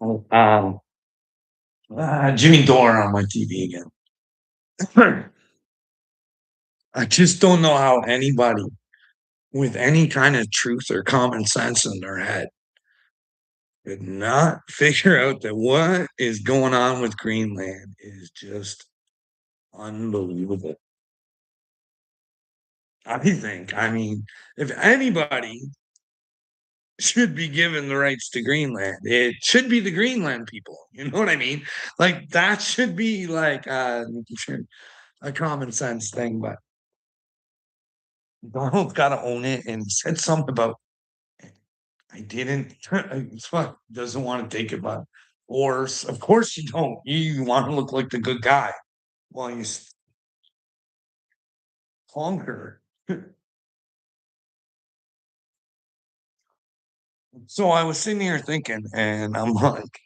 Um, Jimmy Dore on my TV again. I just don't know how anybody with any kind of truth or common sense in their head could not figure out that what is going on with Greenland is just unbelievable. I mean, if anybody should be given the rights to Greenland, it should be the Greenland people. You know what I mean? Like that should be like a common sense thing, but Donald's got to own it. And he said something about I didn't. It's what doesn't want to take it, but or of course you don't. You want to look like the good guy while you conquer. So I was sitting here thinking, and I'm like,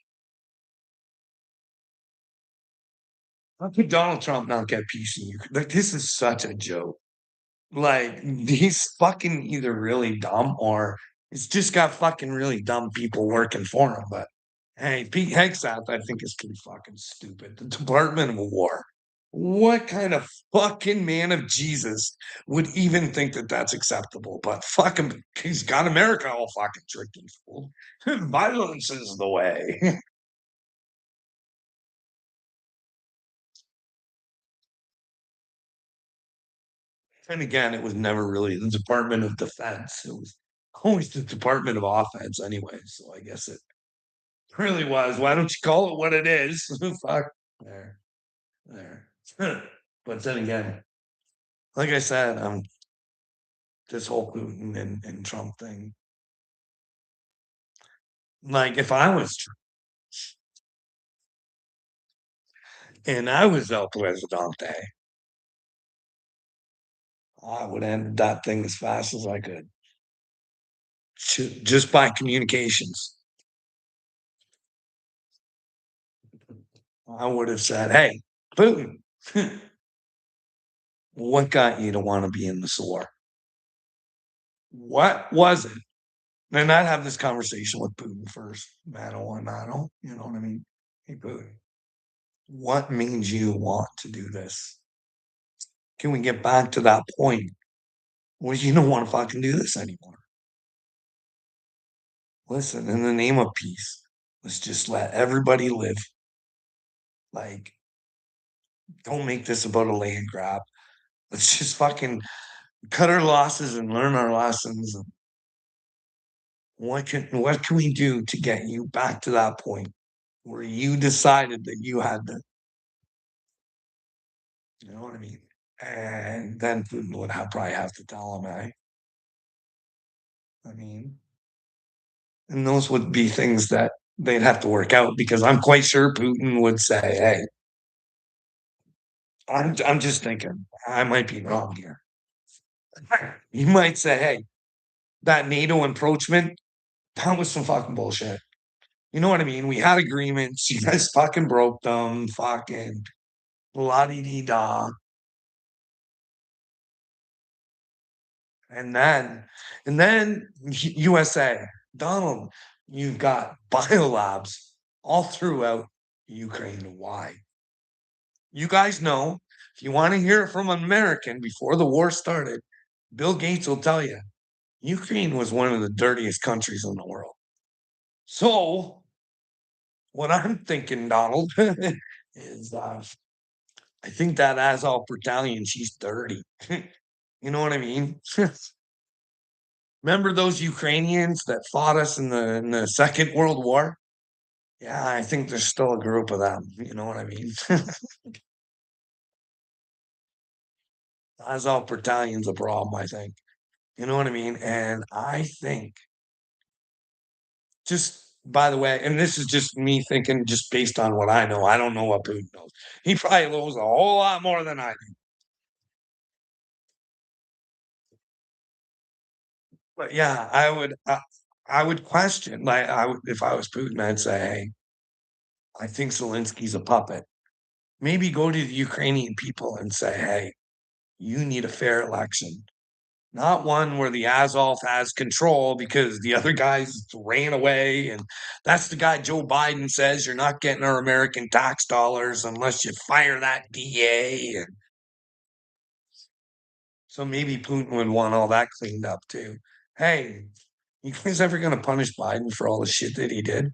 how could Donald Trump not get peace in Ukraine? Like, this is such a joke. Like, he's fucking either really dumb or it's just got fucking really dumb people working for him. But hey, Pete Hegseth, I think is pretty fucking stupid. The Department of War. What kind of fucking man of Jesus would even think that that's acceptable? But fuck him, he's got America all fucking tricked and fooled. Violence is the way. And again, it was never really the Department of Defense. It was always the Department of Offense anyway. So I guess it really was. Why don't you call it what it is? Fuck. There. There. But then again, like I said, this whole Putin and Trump thing. Like if I was Trump and I was El Presidente, I would end that thing as fast as I could. Just by communications. I would have said, hey, Putin, what got you to want to be in this war? What was it? And I'd have this conversation with Putin first, mano a mano. You know what I mean? Hey, Putin, what made you want to do this? Can we get back to that point where you don't want to fucking do this anymore? Listen, in the name of peace, let's just let everybody live. Like, don't make this about a land grab. Let's just fucking cut our losses and learn our lessons. What can we do to get you back to that point where you decided that you had to, you know what I mean? And then Putin would probably have to tell him, I mean, and those would be things that they'd have to work out because I'm quite sure Putin would say, "Hey, I'm just thinking, I might be wrong here." He might say, "Hey, that NATO encroachment, that was some fucking bullshit." You know what I mean? We had agreements. You guys fucking broke them. Fucking la di di da. And then, USA, Donald, you've got biolabs all throughout Ukraine. Why? You guys know, if you want to hear it from an American before the war started, Bill Gates will tell you Ukraine was one of the dirtiest countries in the world. So, what I'm thinking, Donald, is I think that Azov battalion, she's dirty. You know what I mean? Remember those Ukrainians that fought us in the Second World War? Yeah, I think there's still a group of them. You know what I mean? Azov battalion's a problem, I think. You know what I mean? And I think, just by the way, and this is just me thinking, just based on what I know. I don't know what Putin knows. He probably knows a whole lot more than I do. But yeah, I would question. Like, if I was Putin, I'd say, hey, I think Zelensky's a puppet. Maybe go to the Ukrainian people and say, hey, you need a fair election. not one where the Azov has control because the other guys ran away. And that's the guy Joe Biden says you're not getting our American tax dollars unless you fire that DA. And so maybe Putin would want all that cleaned up too. Hey, you guys ever going to punish Biden for all the shit that he did?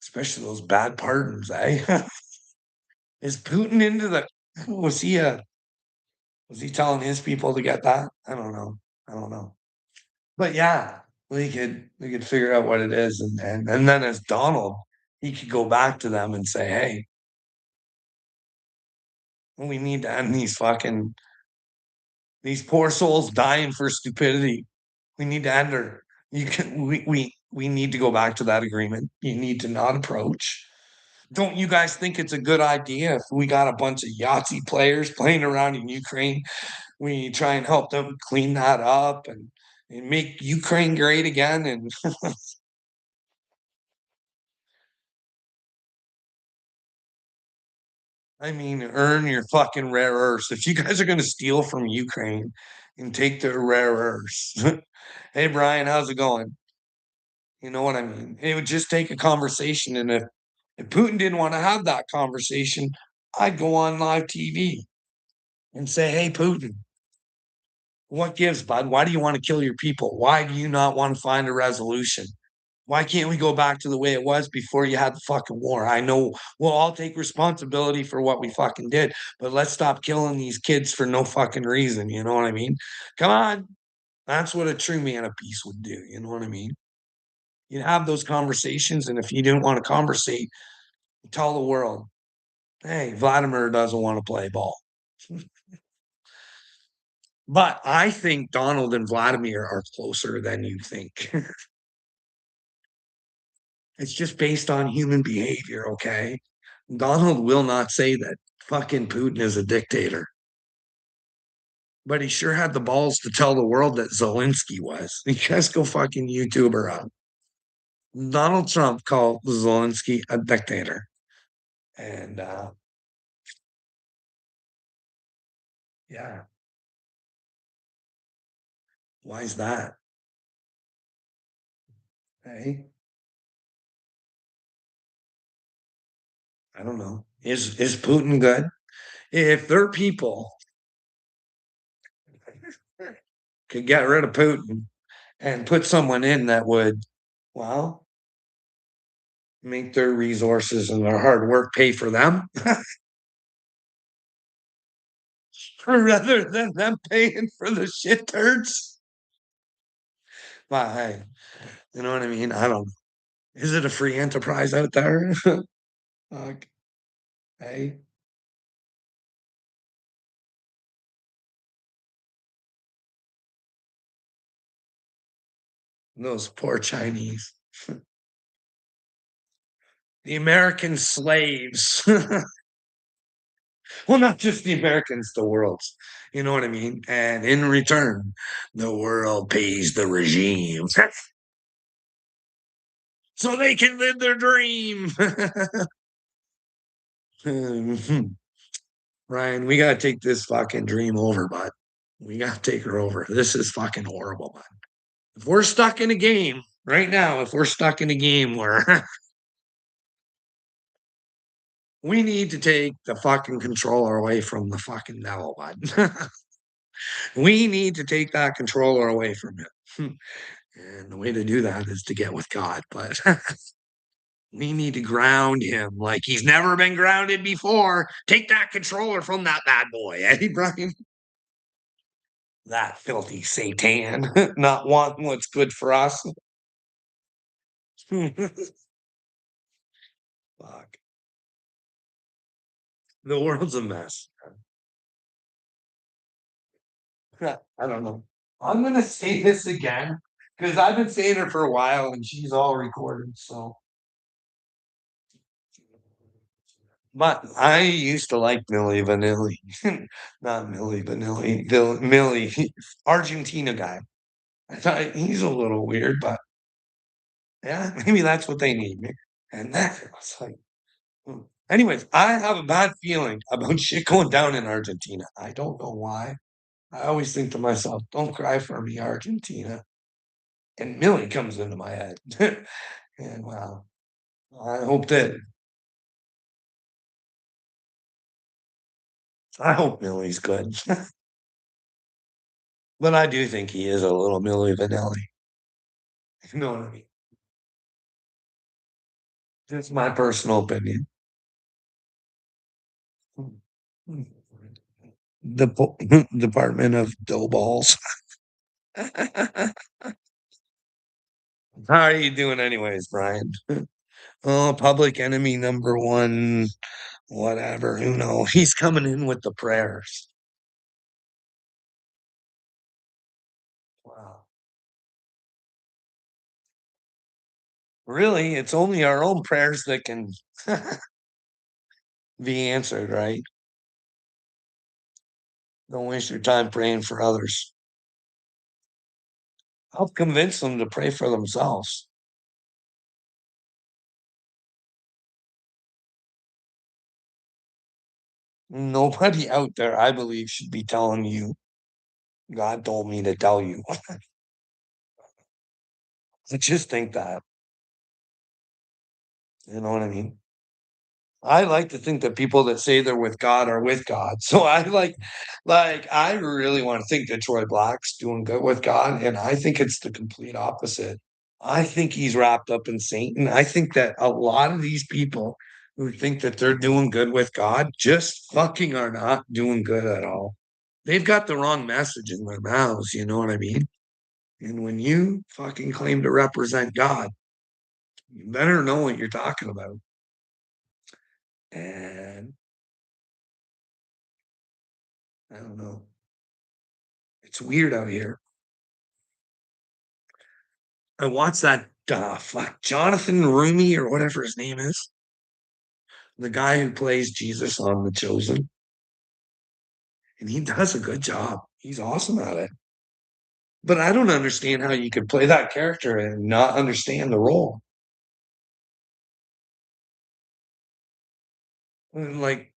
Especially those bad pardons, eh? Is Putin into the was he was he telling his people to get that? I don't know. I don't know. But yeah, we could figure out what it is, and then as Donald, he could go back to them and say, "Hey, we need to end these poor souls dying for stupidity. We need to end her. You can we need to go back to that agreement. You need to not approach. Don't you guys think it's a good idea if we got a bunch of Yahtzee players playing around in Ukraine? We try and help them clean that up and make Ukraine great again. And I mean, earn your fucking rare earths. If you guys are going to steal from Ukraine and take their rare earths, hey, Brian, how's it going? You know what I mean? It would just take a conversation. And if Putin didn't want to have that conversation, I'd go on live TV and say, hey, Putin, what gives, bud? Why do you want to kill your people? Why do you not want to find a resolution? Why can't we go back to the way it was before you had the fucking war? I know we'll all take responsibility for what we fucking did, but let's stop killing these kids for no fucking reason. You know what I mean? Come on. That's what a true man of peace would do. You know what I mean? You have those conversations, and if you didn't want to conversate, tell the world, hey, Vladimir doesn't want to play ball. But I think Donald and Vladimir are closer than you think. It's just based on human behavior, okay? Donald will not say that fucking Putin is a dictator, but he sure had the balls to tell the world that Zelensky was. You guys go fucking YouTuber up. Donald Trump called Zelensky a dictator. And yeah, why is that? Hey, I don't know. Is Putin good? If their people could get rid of Putin and put someone in that would, well, make their resources and their hard work pay for them rather than them paying for the shit turds. But hey, you know what I mean? I don't know. Is it a free enterprise out there? Fuck. Hey, those poor Chinese. The American slaves. Well, not just the Americans, the world's. You know what I mean? And in return, the world pays the regime so they can live their dream. Ryan, we gotta take this fucking dream over, bud. We gotta take her over. This is fucking horrible, bud. If we're stuck in a game right now, if we're stuck in a game where we need to take the fucking controller away from the fucking devil, bud. We need to take that controller away from him. And the way to do that is to get with God. But we need to ground him like he's never been grounded before. Take that controller from that bad boy, eh, Brian? That filthy Satan, not wanting what's good for us. Fuck. The world's a mess. I don't know. I'm gonna say this again because I've been saying it for a while and she's all recorded. So, but I used to like Millie Vanilli, not Millie Vanilli, Millie, Argentina guy. I thought he's a little weird, but yeah, maybe that's what they need. And that was like, hmm. Anyways, I have a bad feeling about shit going down in Argentina. I don't know why. I always think to myself, don't cry for me, Argentina. And Millie comes into my head. And wow, I hope that I hope Millie's good. But I do think he is a little Millie Vanilli. You know what I mean? Just my personal opinion. The Department of Dough Balls. How are you doing anyways, Brian? Oh, public enemy number one, whatever. Who knows? He's coming in with the prayers. Wow. Really, it's only our own prayers that can be answered, right? Don't waste your time praying for others. Help convince them to pray for themselves. Nobody out there, I believe, should be telling you, God told me to tell you. I just think that, you know what I mean? I like to think that people that say they're with God are with God. So I I really want to think that Troy Black's doing good with God, and I think it's the complete opposite. I think he's wrapped up in Satan. I think that a lot of these people who think that they're doing good with God just fucking are not doing good at all. They've got the wrong message in their mouths, you know what I mean? And when you fucking claim to represent God, you better know what you're talking about. And I don't know. It's weird out here. I watched that fuck Jonathan Rooney or whatever his name is, the guy who plays Jesus on The Chosen, and he does a good job. He's awesome at it. But I don't understand how you could play that character and not understand the role. Like,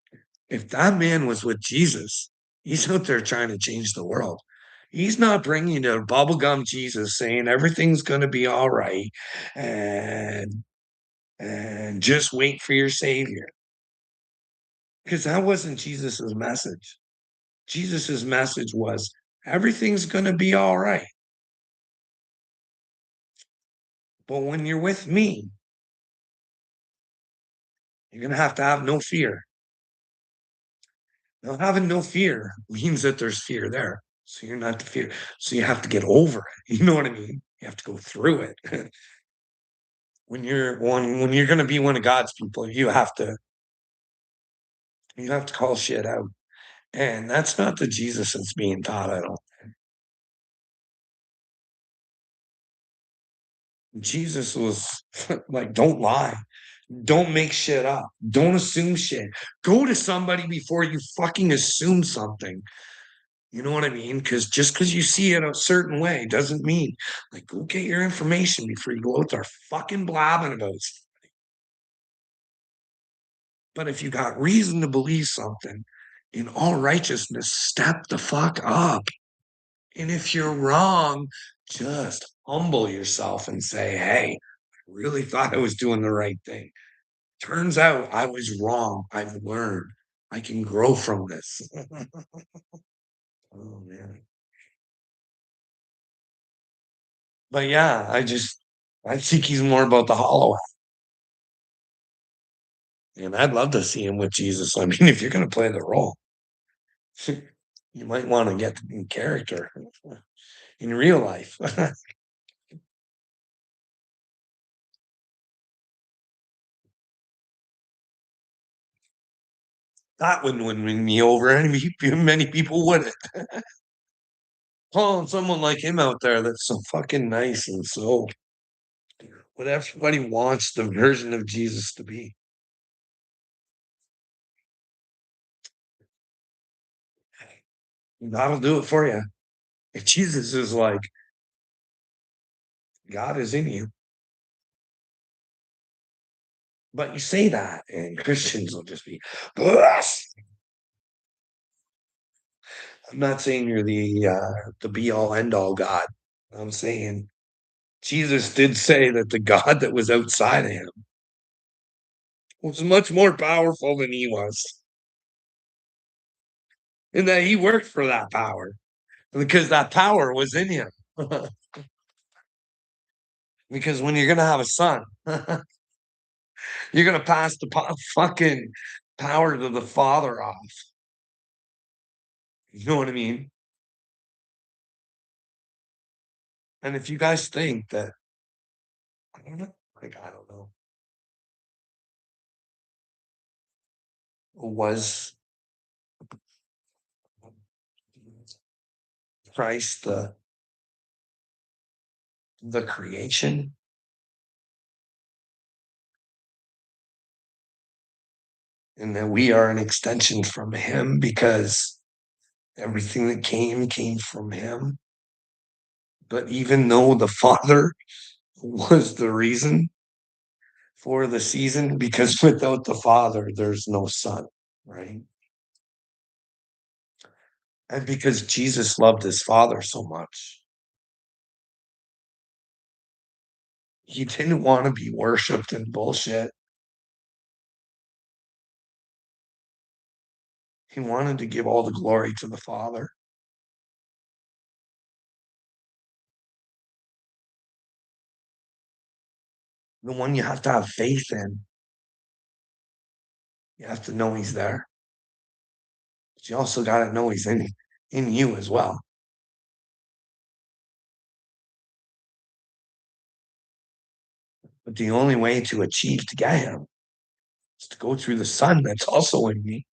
if that man was with Jesus, he's out there trying to change the world. He's not bringing you to bubblegum Jesus saying everything's going to be all right and just wait for your savior. Because that wasn't Jesus's message. Jesus's message was everything's going to be all right. But when you're with me, you're going to have no fear. Now, having no fear means that there's fear there. So you're not the fear. So you have to get over it. You know what I mean? You have to go through it. When you're going to be one of God's people, you have to call shit out. And that's not the Jesus that's being taught, I don't. Jesus was like, don't lie. Don't make shit up. Don't assume shit. Go to somebody before you fucking assume something. You know what I mean? Because you see it a certain way doesn't mean like go get your information before you go out there fucking blabbing about it. But if you got reason to believe something, in all righteousness, step the fuck up. And if you're wrong, just humble yourself and say, hey, I really thought I was doing the right thing. Turns out I was wrong. I've learned. I can grow from this. Oh man. But yeah, I think he's more about the hollow. And I'd love to see him with Jesus. I mean, if you're gonna play the role, you might want to get in character in real life. That wouldn't win me over. Many people wouldn't. Calling someone like him out there that's so fucking nice and so what everybody wants the version of Jesus to be. That'll do it for you. If Jesus is like, God is in you, but you say that, and Christians will just be, "Bless." I'm not saying you're the be all end all God. I'm saying Jesus did say that the God that was outside of him was much more powerful than he was, and that he worked for that power because that power was in him. Because when you're gonna have a son, you're gonna pass the fucking power to the father off. You know what I mean? And if you guys think that, I don't know, like I don't know, was Christ the creation, and that we are an extension from him because everything that came from him. But even though the father was the reason for the season, because without the father, there's no son, right? And because Jesus loved his father so much, he didn't want to be worshiped and bullshit. He wanted to give all the glory to the father, the one you have to have faith in. You have to know he's there. But you also got to know he's in you as well. But the only way to achieve to get him is to go through the Son that's also in me.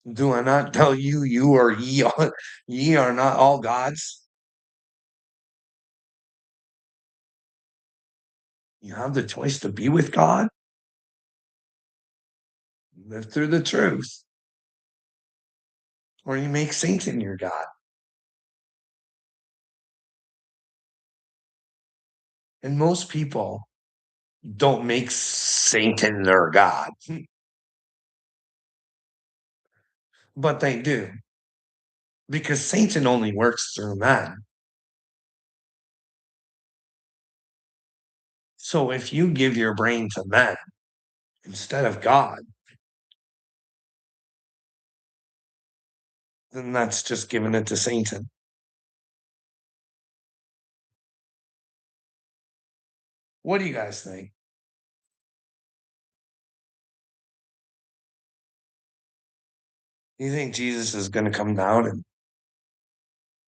Do I not tell you, you or ye are not all gods? You have the choice to be with God, live through the truth, or you make Satan your God. And most people don't make Satan their God, but they do because Satan only works through men. So if you give your brain to men instead of God, then that's just giving it to Satan. What do you guys think? You think Jesus is going to come down and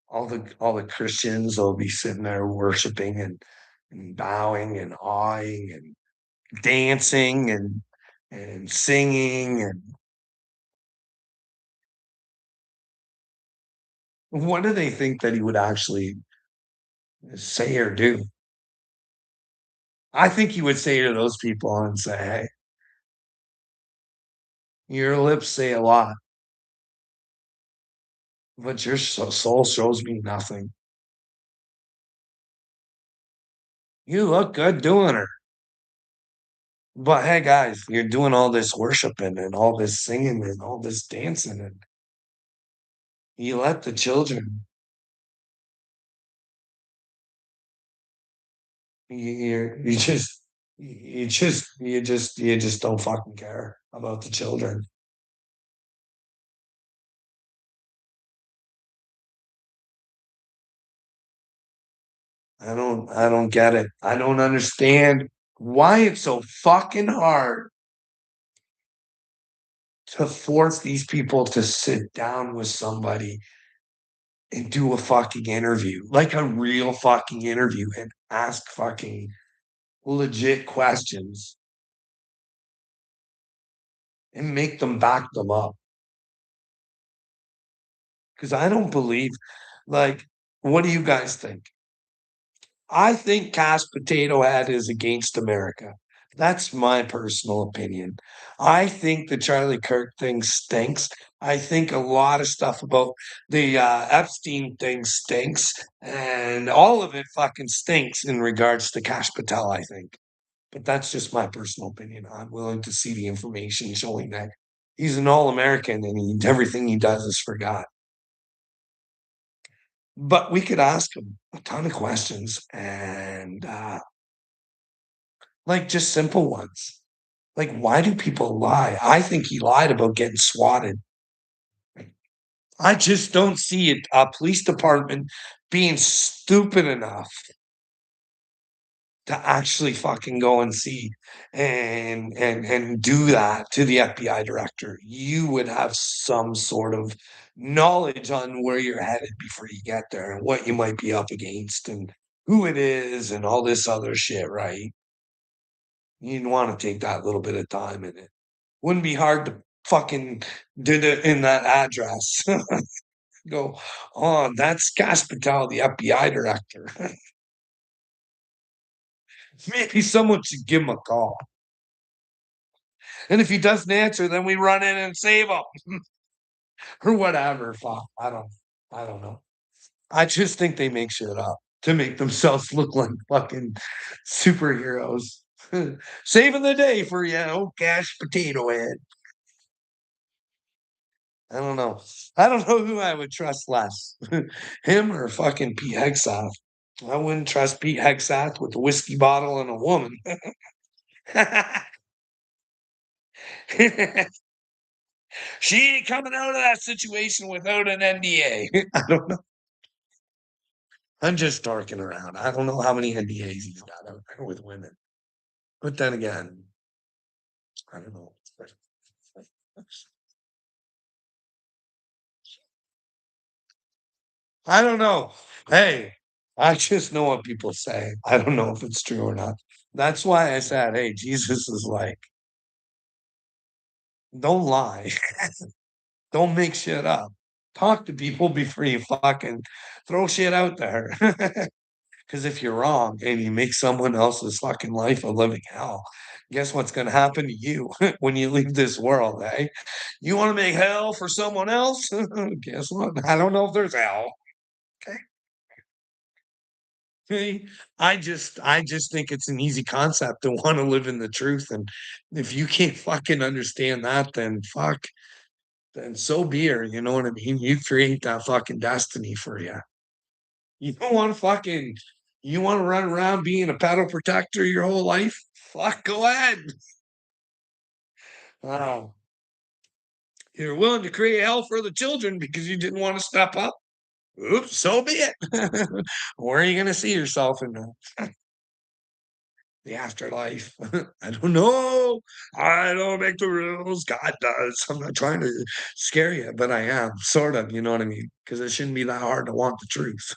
all the Christians will be sitting there worshiping and bowing and awing and dancing and singing and what do they think that he would actually say or do? I think he would say to those people and say, "Hey, your lips say a lot, but your soul shows me nothing. You look good doing it, but hey, guys, you're doing all this worshiping and all this singing and all this dancing, and you let the children. You just don't fucking care about the children. I don't get it. I don't understand why it's so fucking hard to force these people to sit down with somebody and do a fucking interview, like a real fucking interview, and ask fucking legit questions and make them back them up. Because I don't believe, like, what do you guys think? I think Cash Potato Head is against America. That's my personal opinion. I think the Charlie Kirk thing stinks. I think a lot of stuff about the Epstein thing stinks, and all of it fucking stinks in regards to Cash Patel, I think. but that's just my personal opinion. I'm willing to see the information showing that he's an all-American and everything he does is for God. But we could ask him a ton of questions and like just simple ones. Like, why do people lie? I think he lied about getting swatted. I just don't see it, a police department being stupid enough to actually fucking go and see and do that to the FBI director. You would have some sort of knowledge on where you're headed before you get there and what you might be up against and who it is and all this other shit, right? You'd want to take that little bit of time in it. Wouldn't be hard to fucking do it in that address. Go, oh, that's Gas Patel, the FBI director. Maybe someone should give him a call. And if he doesn't answer, then we run in and save him or whatever. Fuck, I don't know. I just think they make shit up to make themselves look like fucking superheroes. Saving the day for you, old Cash Potato Head. I don't know. I don't know who I would trust less, him or fucking Pete Hegseth. I wouldn't trust Pete Hegseth with a whiskey bottle and a woman. She ain't coming out of that situation without an NDA. I don't know. I'm just darking around. I don't know how many NDAs he's got out there with women. But then again, I don't know. I don't know. Hey, I just know what people say. I don't know if it's true or not. That's why I said, hey, Jesus is like, don't lie. Don't make shit up. Talk to people before you fucking throw shit out there. Because if you're wrong and you make someone else's fucking life a living hell, guess what's going to happen to you when you leave this world, eh? You want to make hell for someone else? Guess what? I don't know if there's hell. Okay. I just think it's an easy concept to want to live in the truth. And if you can't fucking understand that, then fuck, then so be it. You know what I mean? You create that fucking destiny for you. You don't want to fucking, you want to run around being a pedal protector your whole life? Fuck, go ahead. Wow. You're willing to create hell for the children because you didn't want to step up? Oops, so be it. Where are you going to see yourself in the afterlife? I don't know. I don't make the rules. God does. I'm not trying to scare you, but I am, sort of. You know what I mean? Because it shouldn't be that hard to want the truth.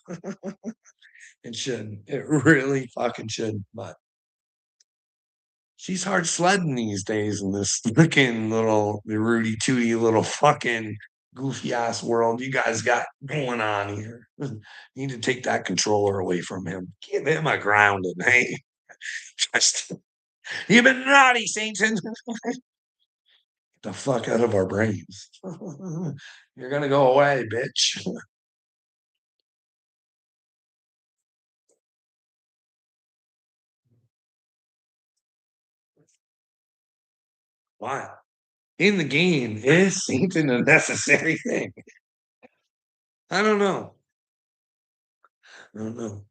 It shouldn't. It really fucking shouldn't. But she's hard sledding these days in this looking little Rudy Tooty little fucking goofy ass world you guys got going on here. Need to take that controller away from him. Give him a grounding, hey? Just you've been naughty, Satan. Get the fuck out of our brains. You're gonna go away, bitch. Why? In the game, is Satan a necessary thing? I don't know. I don't know.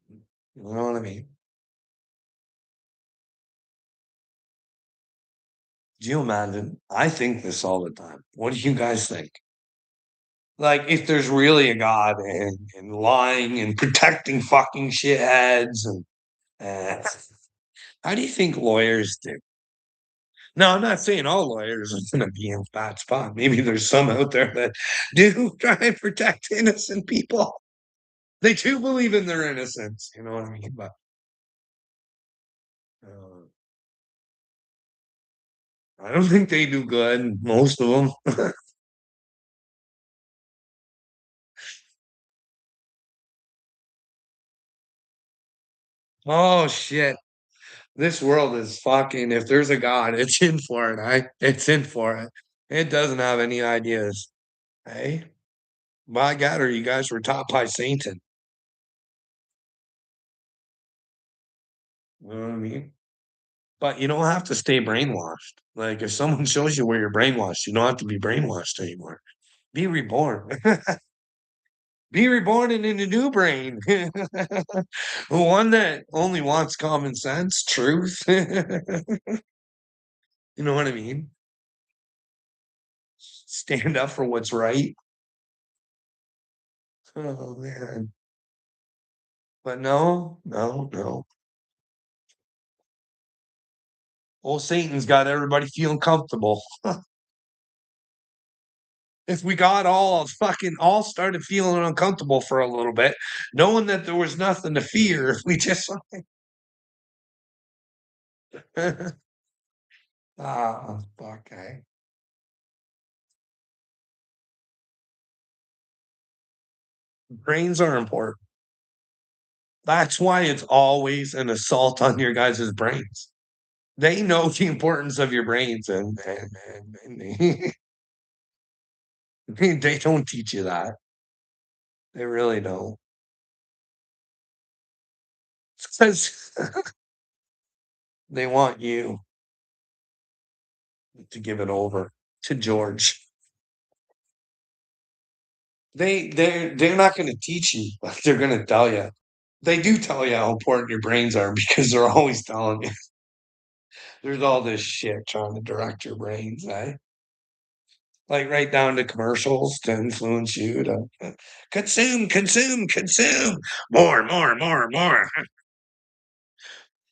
You know what I mean? Do you imagine? I think this all the time. What do you guys think? Like, if there's really a God and lying and protecting fucking shitheads and how do you think lawyers do? No, I'm not saying all lawyers are going to be in bad spot. Maybe there's some out there that do try and protect innocent people. They do believe in their innocence. You know what I mean? But uh, I don't think they do good. Most of them. Oh shit! This world is fucking. If there's a God, it's in for it. It's in for it. It doesn't have any ideas. Hey, by God, or you guys were taught by Satan. You know what I mean? But you don't have to stay brainwashed. Like if someone shows you where you're brainwashed, you don't have to be brainwashed anymore. Be reborn. Be reborn in a new brain. One that only wants common sense, truth. You know what I mean? Stand up for what's right. Oh man. But no, no, no. Old Satan's got everybody feeling comfortable. If we got all started feeling uncomfortable for a little bit, knowing that there was nothing to fear, we just okay. Brains are important. That's why it's always an assault on your guys' brains. They know the importance of your brains, and they don't teach you that. They really don't. Because they want you to give it over to George. They're not going to teach you, but they're going to tell you. They do tell you how important your brains are because they're always telling you. There's all this shit trying to direct your brains, eh? Like right down to commercials to influence you to consume, consume, consume, more, more.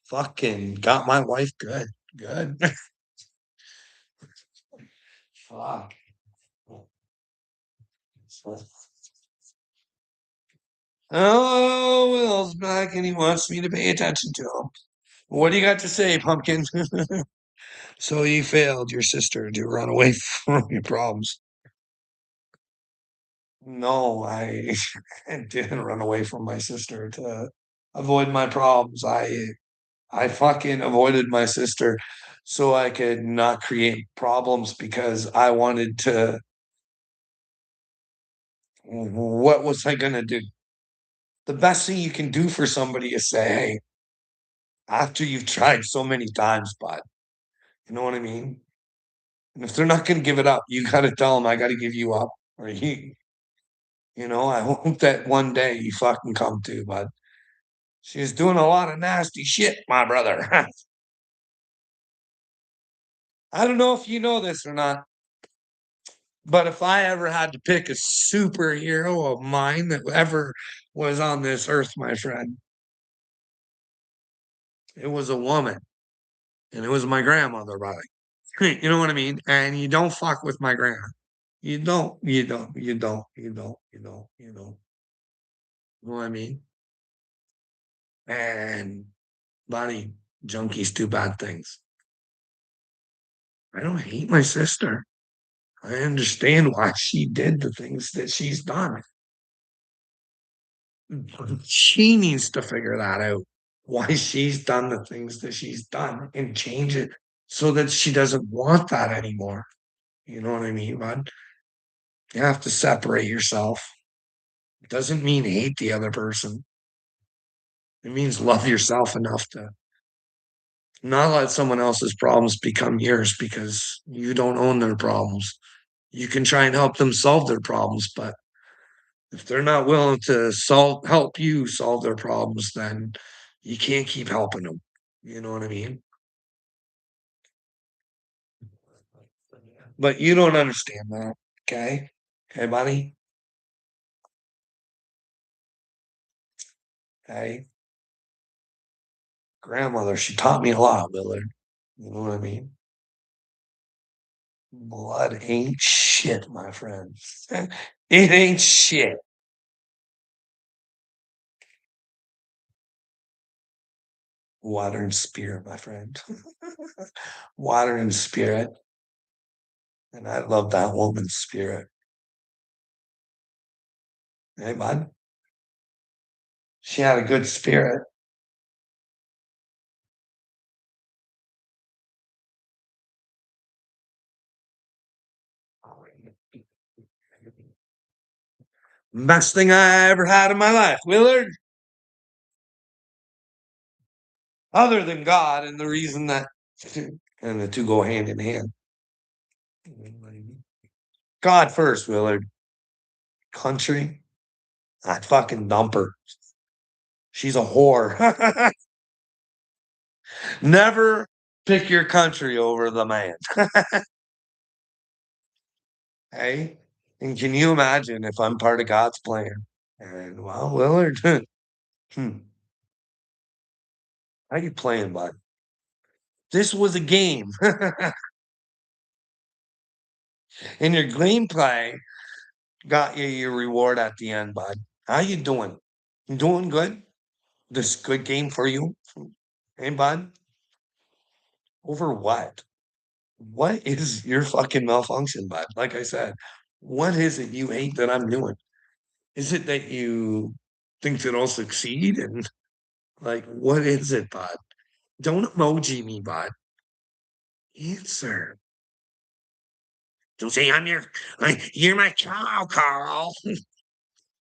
Fucking got my wife good, good. Fuck. Oh, Will's back and he wants me to pay attention to him. What do you got to say, pumpkin? So you failed your sister to run away from your problems. No, I didn't run away from my sister to avoid my problems. I fucking avoided my sister so I could not create problems because I wanted to. What was I gonna do? The best thing you can do for somebody is say, "Hey, after you've tried so many times, bud, you know what I mean?" And if they're not gonna give it up, you gotta tell them, "I gotta give you up," or I hope that one day you fucking come to, bud. She's doing a lot of nasty shit, my brother. I don't know if you know this or not, but if I ever had to pick a superhero of mine that ever was on this earth, my friend, it was a woman, and it was my grandmother, buddy. You know what I mean? And you don't fuck with my grandma. You don't. You know what I mean? And buddy, junkies do bad things. I don't hate my sister. I understand why she did the things that she's done. She needs to figure that out, why she's done the things that she's done and change it so that she doesn't want that anymore. You know what I mean, bud? You have to separate yourself. It doesn't mean hate the other person. It means love yourself enough to not let someone else's problems become yours because you don't own their problems. You can try and help them solve their problems, but if they're not willing to help you solve their problems, then you can't keep helping them. You know what I mean? But you don't understand that. Okay. Okay, buddy. Okay. Grandmother, she taught me a lot, Willard. You know what I mean? Blood ain't shit, my friend. It ain't shit. Water and spirit, my friend. Water and spirit. And I love that woman's spirit. Hey, bud. She had a good spirit. Best thing I ever had in my life, Willard. other than God, and the reason that and the two go hand in hand. God first, Willard. Country, I'd fucking dump her. She's a whore. Never pick your country over the man. Hey, and can you imagine if I'm part of God's plan? And well, Willard, how you playing, bud? This was a game, and your gameplay got you your reward at the end, bud. How you doing? You doing good? This good game for you, hey, bud? Over what? What is your fucking malfunction, bud? Like I said, what is it you hate that I'm doing? Is it that you think that I'll succeed? And like, what is it, bud? Don't emoji me, bud. Answer. Don't say you're my cow, Carl.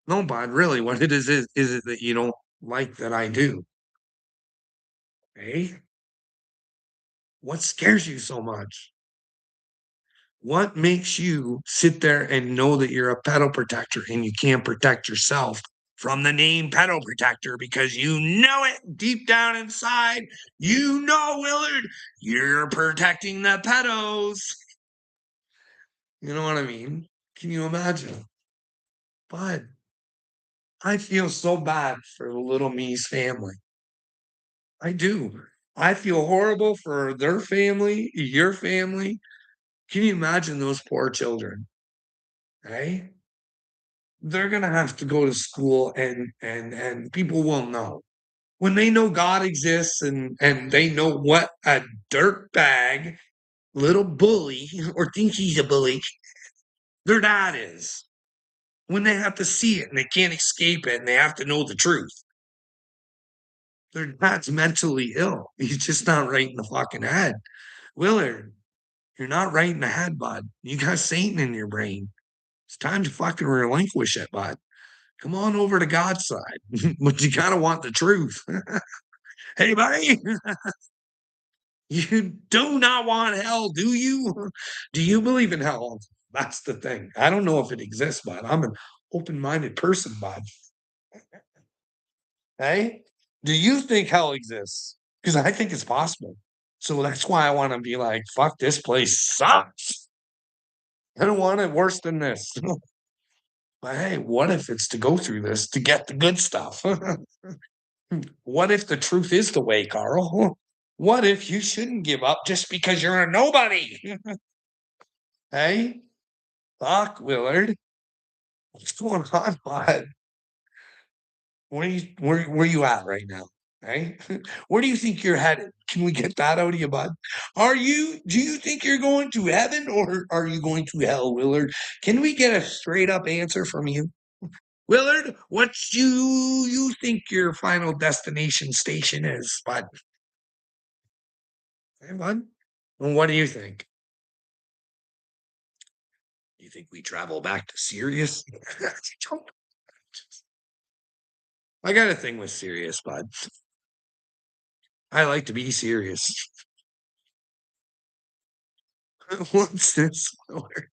No, bud, really, what it is it that you don't like that I do? Eh? What scares you so much? What makes you sit there and know that you're a pedo protector and you can't protect yourself from the name pedo protector because you know it deep down inside? You know, Willard, you're protecting the pedos. You know what I mean? Can you imagine? But I feel so bad for the little me's family. I do. I feel horrible for their family, your family. Can you imagine those poor children? Right? They're gonna have to go to school and people will know. When they know God exists and they know what a dirt bag little bully or think he's a bully, their dad is. When they have to see it and they can't escape it and they have to know the truth. Their dad's mentally ill. He's just not right in the fucking head. Willard, you're not right in the head, bud. You got Satan in your brain. It's time to fucking relinquish it, bud. Come on over to God's side. But you gotta want the truth. Hey, buddy, you do not want hell, do you? Do you believe in hell? That's the thing. I don't know if it exists, bud. I'm an open-minded person, bud. Hey, do you think hell exists? Because I think it's possible. So that's why I want to be like, fuck, this place sucks. I don't want it worse than this. But hey, what if it's to go through this to get the good stuff? What if the truth is the way, Carl? What if you shouldn't give up just because you're a nobody? Hey, fuck, Willard. What's going on, bud? Where you at right now? Right? Where do you think you're headed? Can we get that out of you, bud? Do you think you're going to heaven or are you going to hell, Willard? Can we get a straight up answer from you? Willard, what you think your final destination station is, bud? Hey, bud. And what do you think? You think we travel back to Sirius? I got a thing with Sirius, bud. I like to be serious. What's this word?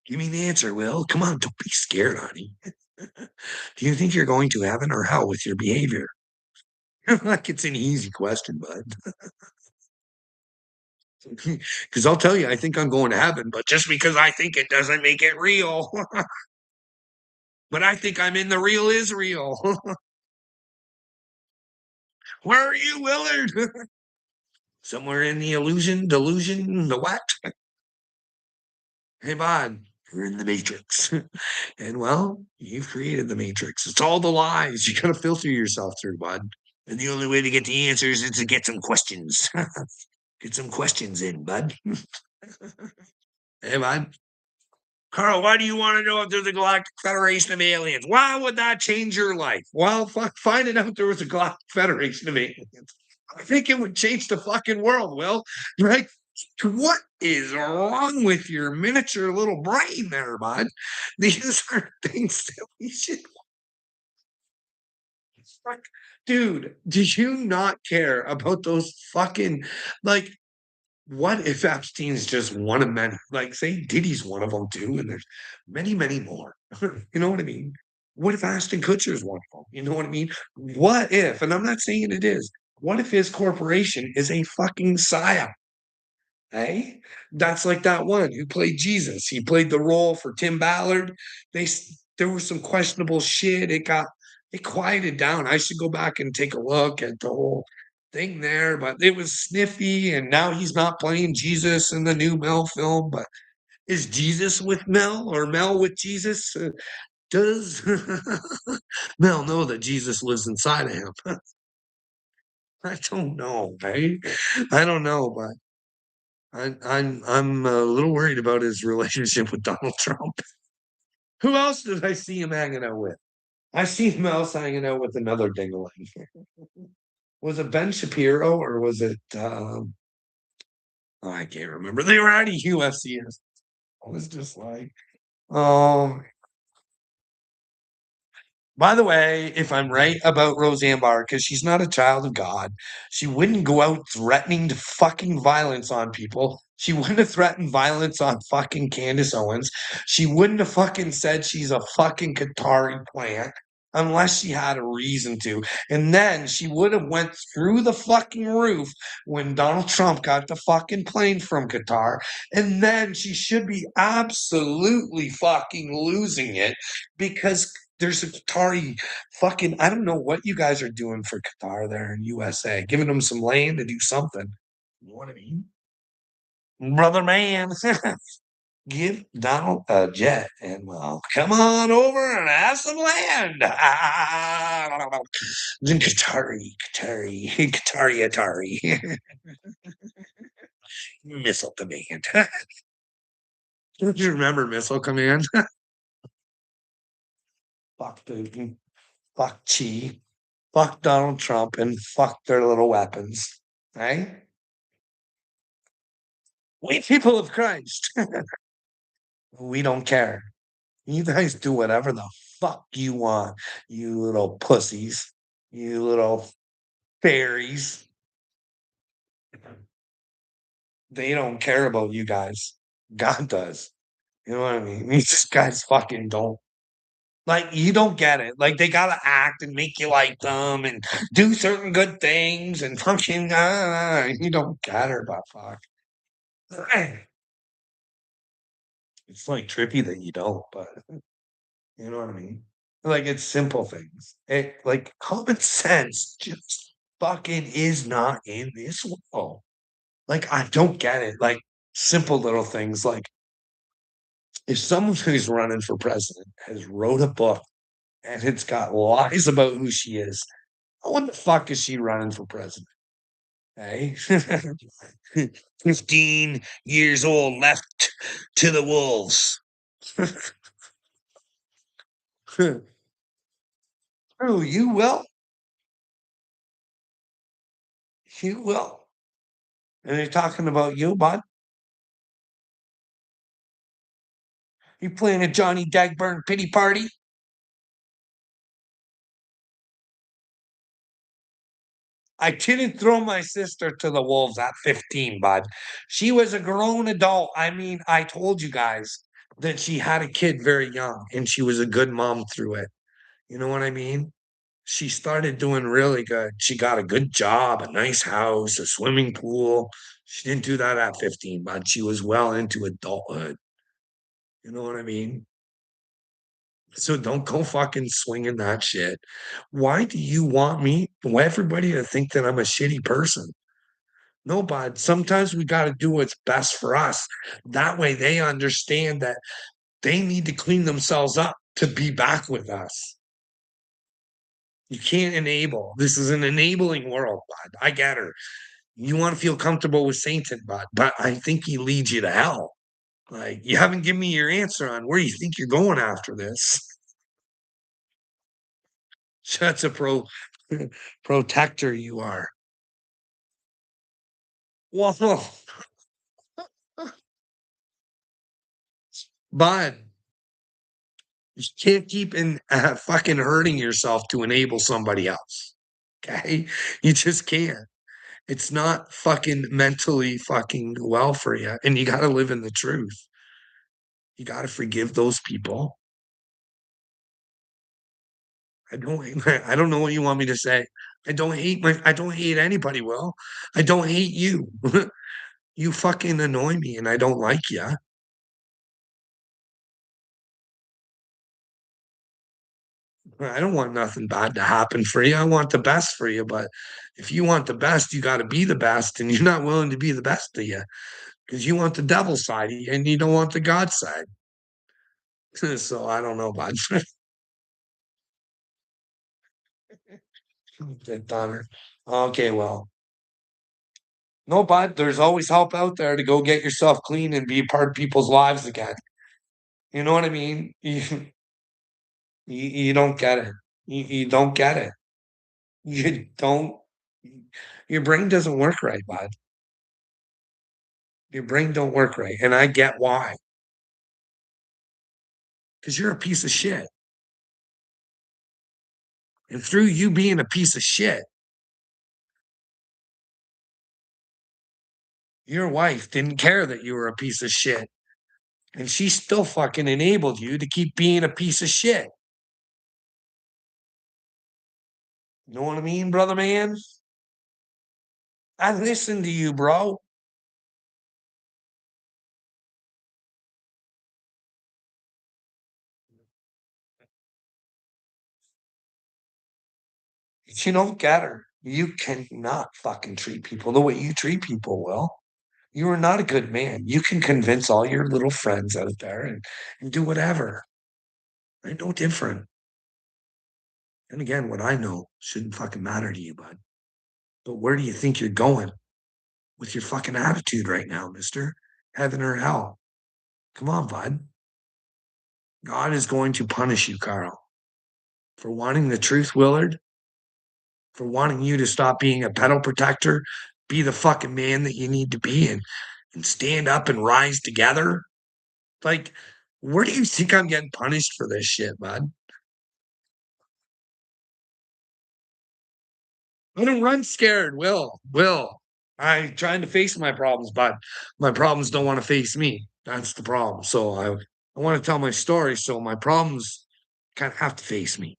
Give me the answer, Will. Come on, don't be scared, honey. Do you think you're going to heaven or hell with your behavior? Like it's an easy question, bud. Because I'll tell you, I think I'm going to heaven, but just because I think it doesn't make it real. But I think I'm in the real Israel. Where are you, Willard? Somewhere in the delusion, the what? Hey, bud, you're in the matrix. And well, you've created the matrix. It's all the lies. You got to filter yourself through, bud. And the only way to get the answers is to get some questions. Get some questions in, bud. Hey, bud. Carl, why do you want to know if there's a galactic federation of aliens? Why would that change your life? Well, finding out there was a galactic federation of aliens. I think it would change the fucking world, Will. Right? What is wrong with your miniature little brain there, bud? These are things that we should Fuck. Dude, did you not care about those fucking like what if Epstein's just one of many? Like, say Diddy's one of them too, and there's many, many more. You know what I mean? What if Ashton Kutcher's one of them? You know what I mean? What if, and I'm not saying it is, what if his corporation is a fucking psyop? Hey, that's like that one who played Jesus. He played the role for Tim Ballard. There was some questionable shit. It quieted down. I should go back and take a look at the whole thing there, but it was sniffy. And now he's not playing Jesus in the new Mel film. But is Jesus with Mel or Mel with Jesus? Does Mel know that Jesus lives inside of him? I don't know, right? I don't know, but. I'm a little worried about his relationship with Donald Trump. Who else did I see him hanging out with? I see him else hanging out with another dingaling. Was it Ben Shapiro or was it? Oh, I can't remember. They were already UFCers. I was just like, oh. By the way, if I'm right about Roseanne Barr, because she's not a child of God, she wouldn't go out threatening to fucking violence on people. She wouldn't have threatened violence on fucking Candace Owens. She wouldn't have fucking said she's a fucking Qatari plant unless she had a reason to. And then she would have went through the fucking roof when Donald Trump got the fucking plane from Qatar. And then she should be absolutely fucking losing it because there's a Qatari fucking, I don't know what you guys are doing for Qatar there in USA, giving them some land to do something. You know what I mean? Brother man, give Donald a jet and well, come on over and have some land. Qatari, Atari. Missile Command. Don't you remember Missile Command? Fuck Putin. Fuck Xi. Fuck Donald Trump and fuck their little weapons. Right? We people of Christ. We don't care. You guys do whatever the fuck you want, you little pussies, you little fairies. They don't care about you guys. God does. You know what I mean? These guys fucking don't. Like, you don't get it. Like, they gotta act and make you like them and do certain good things and fucking, you don't care about fuck. It's like trippy that you don't, but you know what I mean? Like it's simple things. Like common sense just fucking is not in this world. Like I don't get it. Like simple little things like if someone who's running for president has wrote a book and it's got lies about who she is, what the fuck is she running for president? Hey, 15 years old left to the wolves. Oh, you will. You will. And they're talking about you, bud. You playing a Johnny Dagburn pity party? I didn't throw my sister to the wolves at 15, bud. She was a grown adult. I mean, I told you guys that she had a kid very young and she was a good mom through it. You know what I mean? She started doing really good. She got a good job, a nice house, a swimming pool. She didn't do that at 15, but she was well into adulthood. You know what I mean? So don't go fucking swinging that shit. Why do you want me, everybody to think that I'm a shitty person? No, bud. Sometimes we got to do what's best for us. That way they understand that they need to clean themselves up to be back with us. You can't enable. This is an enabling world, bud. I get her. You want to feel comfortable with Satan, bud, but I think he leads you to hell. Like, you haven't given me your answer on where you think you're going after this. That's a protector you are. Well, but You can't keep fucking hurting yourself to enable somebody else. Okay? You just can't. It's not fucking mentally fucking well for you. And you got to live in the truth. You got to forgive those people. I don't know what you want me to say. I don't hate anybody, Will. I don't hate you. You fucking annoy me and I don't like you. I don't want nothing bad to happen for you. I want the best for you. But if you want the best, you got to be the best. And you're not willing to be the best of you because you want the devil side and you don't want the God side. So I don't know, bud. Donner. Okay, well, no, bud. There's always help out there to go get yourself clean and be a part of people's lives again. You know what I mean? You don't get it. You don't get it. You don't. Your brain doesn't work right, bud. Your brain don't work right, and I get why. Because you're a piece of shit. And through you being a piece of shit, your wife didn't care that you were a piece of shit. And she still fucking enabled you to keep being a piece of shit. You know what I mean, brother man? I listen to you, bro. But you don't get her. You cannot fucking treat people the way you treat people, Will. You are not a good man. You can convince all your little friends out there and do whatever. I'm no different. And again, what I know shouldn't fucking matter to you, bud. But where do you think you're going with your fucking attitude right now, mister? Heaven or hell? Come on, bud. God is going to punish you, Carl, for wanting the truth, Willard, for wanting you to stop being a pedal protector, be the fucking man that you need to be and stand up and rise together. Like, where do you think I'm getting punished for this shit, bud? I don't run scared, Will. I'm trying to face my problems, but my problems don't want to face me. That's the problem. So I want to tell my story. So my problems kind of have to face me.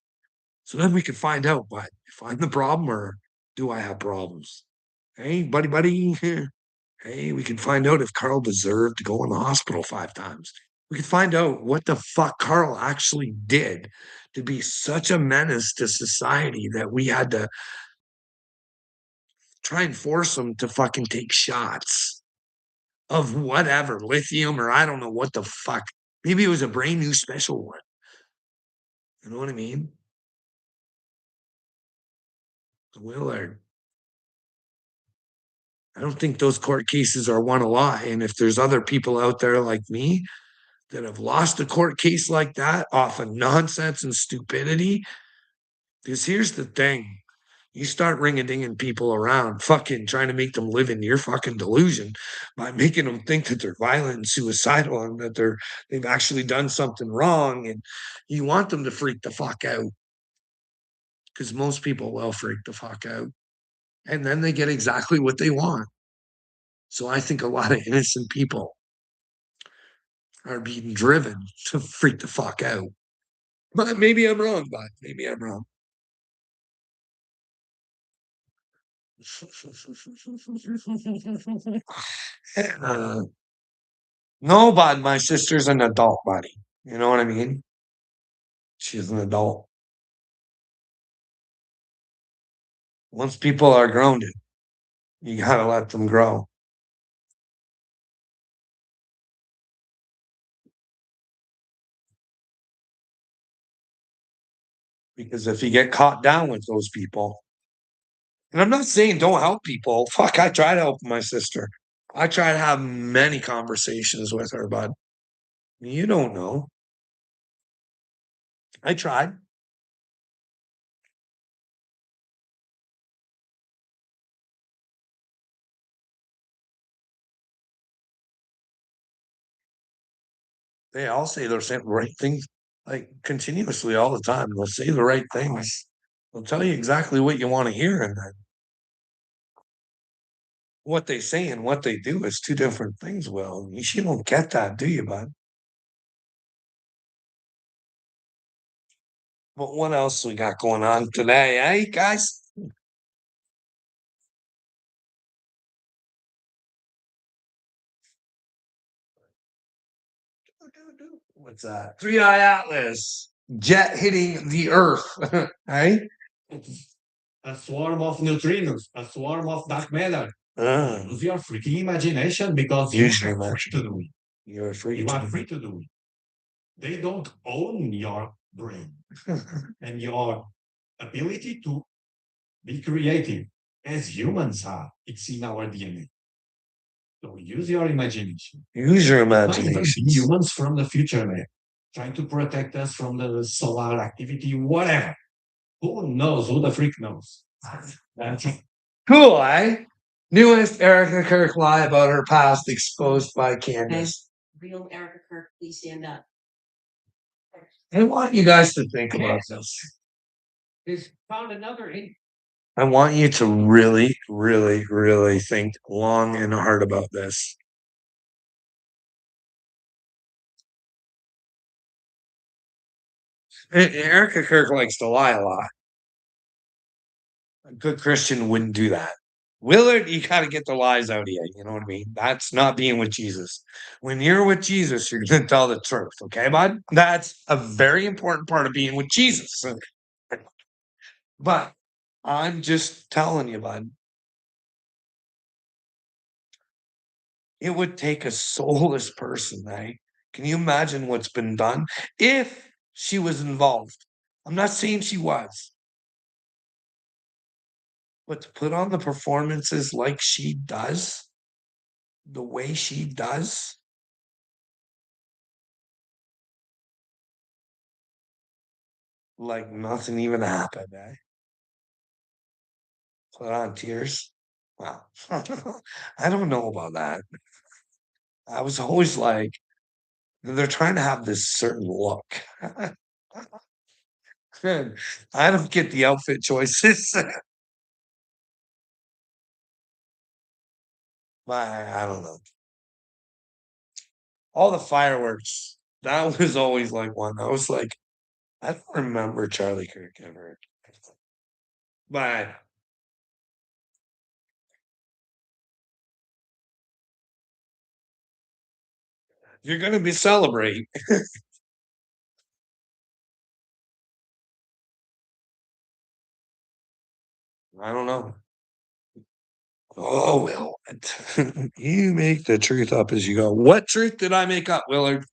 So then we can find out, what if I'm the problem or do I have problems? Hey, buddy. Hey, we can find out if Carl deserved to go in the hospital 5 times. We can find out what the fuck Carl actually did to be such a menace to society that we had to try and force him to fucking take shots of whatever, lithium or I don't know what the fuck. Maybe it was a brand new special one. You know what I mean? Willard. I don't think those court cases are won a lot. And if there's other people out there like me that have lost a court case like that off of nonsense and stupidity, because here's the thing. You start ring-a-dinging people around, fucking trying to make them live in your fucking delusion by making them think that they're violent and suicidal and that they've actually done something wrong. And you want them to freak the fuck out because most people will freak the fuck out. And then they get exactly what they want. So I think a lot of innocent people are being driven to freak the fuck out. But maybe I'm wrong, but maybe I'm wrong. uh, no, but my sister's an adult, buddy. You know what I mean? She's an adult. Once people are grounded, you gotta let them grow. Because if you get caught down with those people, and I'm not saying don't help people. Fuck, I try to help my sister. I try to have many conversations with her, but you don't know. I tried. They all say they're saying the right things. like continuously all the time. They'll say the right things. They'll tell you exactly what you want to hear, and then what they say and what they do is two different things. Well, you don't get that, do you, bud? But what else we got going on today, eh, guys? What's that? Three Eye Atlas. Jet hitting the Earth. Hey? A swarm of neutrinos, a swarm of dark matter. Use your freaking imagination because Use you your are free to do it. You're free You to are do free to do it. They don't own your brain and your ability to be creative as humans are. It's in our DNA. So use your imagination. Use your Might even imagination. be humans from the future, man, trying to protect us from the solar activity, whatever. Who knows? Who the freak knows? Cool, eh? Newest Erica Kirk lie about her past exposed by Candace. Real Erica Kirk, please stand up. I want you guys to think about this. Is found another I want you to really, really, really think long and hard about this. Erica Kirk likes to lie a lot. A good Christian wouldn't do that. Willard, you got to get the lies out of you. You know what I mean? That's not being with Jesus. When you're with Jesus, you're going to tell the truth. Okay, bud? That's a very important part of being with Jesus. But I'm just telling you, bud, it would take a soulless person, right? Can you imagine what's been done if she was involved? I'm not saying she was, but to put on the performances like she does, the way she does, like nothing even happened, eh? Put on tears. Wow. I don't know about that. I was always like, they're trying to have this certain look. I don't get the outfit choices. But I don't know. All the fireworks. That was always like one. I was like, I don't remember Charlie Kirk ever. But you're gonna be celebrating. I don't know. Oh, Will, you make the truth up as you go. What truth did I make up, Willard?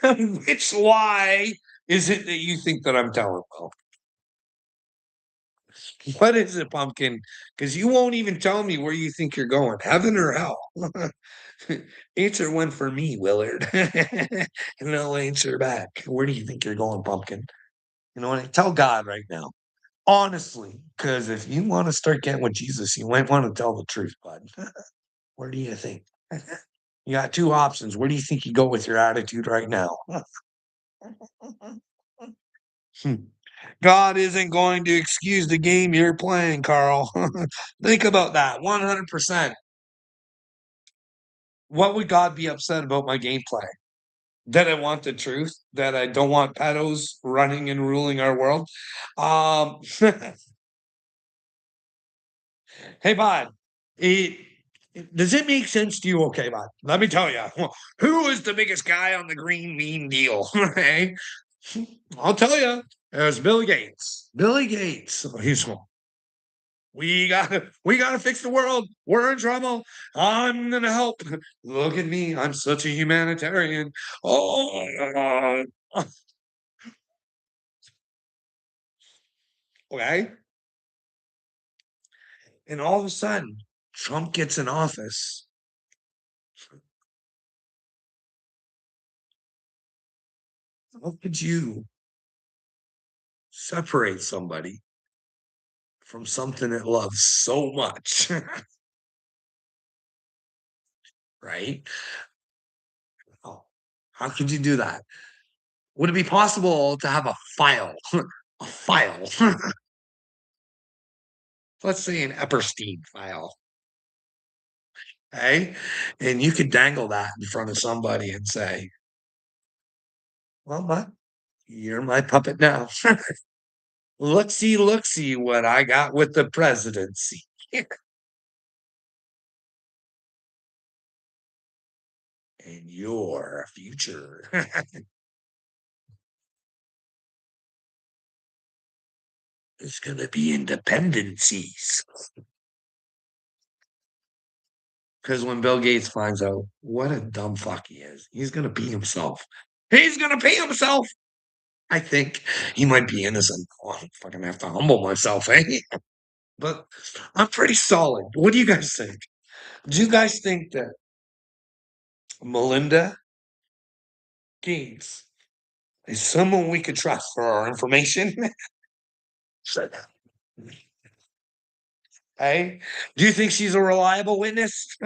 Which lie is it that you think that I'm telling, Will? What is it, pumpkin? Because you won't even tell me where you think you're going, heaven or hell. Answer one for me, Willard. And I'll answer back. Where do you think you're going, pumpkin? You know what? Tell God right now. Honestly, because if you want to start getting with Jesus, you might want to tell the truth, bud. Where do you think? You got two options. Where do you think you go with your attitude right now? Hmm. God isn't going to excuse the game you're playing, Carl. Think about that 100%. What would God be upset about my gameplay? That I want the truth, that I don't want pedos running and ruling our world. Um, hey, bud, it, does it make sense to you? Okay, bud, let me tell you, who is the biggest guy on the green mean deal? Hey, I'll tell you, it was Bill Gates. Billy Gates. He's we gotta fix the world. We're in trouble. I'm gonna help. Look at me. I'm such a humanitarian. Oh, okay. And all of a sudden, Trump gets in office. How could you separate somebody from something it loves so much? Right? Oh, how could you do that? Would it be possible to have a file? A file. Let's say an Epstein file. Hey, and you could dangle that in front of somebody and say, well, you're my puppet now. Look see what I got with the presidency. And your future is going to be independencies. Because when Bill Gates finds out what a dumb fuck he is, he's going to pee himself. He's going to pee himself. I think he might be innocent. Oh, I fucking have to humble myself, eh? But I'm pretty solid. What do you guys think? Do you guys think that Melinda Gates is someone we could trust for our information? Hey, do you think she's a reliable witness?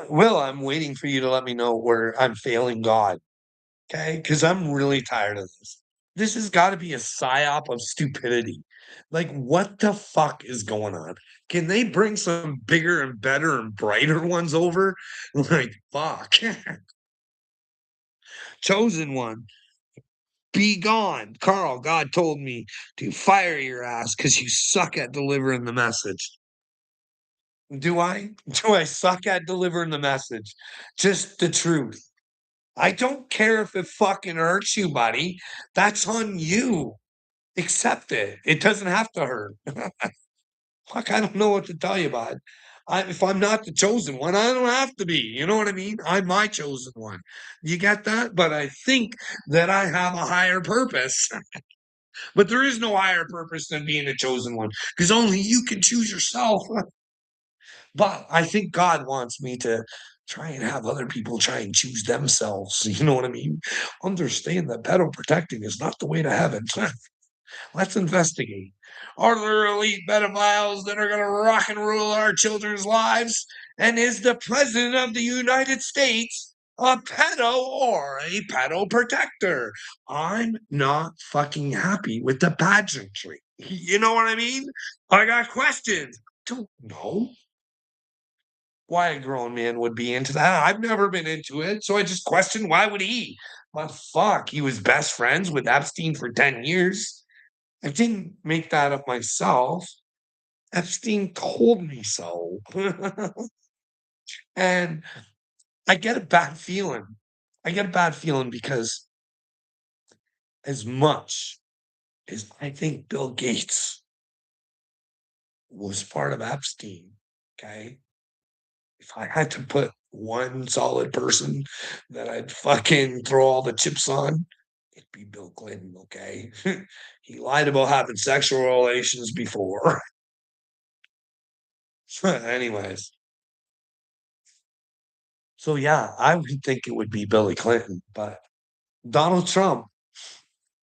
Will, I'm waiting for you to let me know where I'm failing God. Okay, because I'm really tired of this. This has got to be a psyop of stupidity. Like, what the fuck is going on? Can they bring some bigger and better and brighter ones over? Like, fuck. Chosen one, be gone. Carl, God told me to fire your ass because you suck at delivering the message. Do I? Do I suck at delivering the message? Just the truth. I don't care if it fucking hurts you, buddy. That's on you. Accept it. It doesn't have to hurt. Fuck, I don't know what to tell you about. If I'm not the chosen one, I don't have to be. You know what I mean? I'm my chosen one. You get that? But I think that I have a higher purpose. But there is no higher purpose than being a chosen one because only you can choose yourself. But I think God wants me to try and have other people try and choose themselves. You know what I mean? Understand that pedo protecting is not the way to heaven. Let's investigate. Are there elite pedophiles that are going to rock and rule our children's lives? And is the President of the United States a pedo or a pedo protector? I'm not fucking happy with the pageantry. You know what I mean? I got questions. Don't know why a grown man would be into that. I've never been into it. So I just questioned why would he? But fuck, he was best friends with Epstein for 10 years. I didn't make that up myself. Epstein told me so. And I get a bad feeling. I get a bad feeling because as much as I think Bill Gates was part of Epstein, okay, if I had to put one solid person that I'd fucking throw all the chips on, it'd be Bill Clinton, okay? He lied about having sexual relations before. Anyways, so yeah, I would think it would be Billy Clinton, but Donald Trump,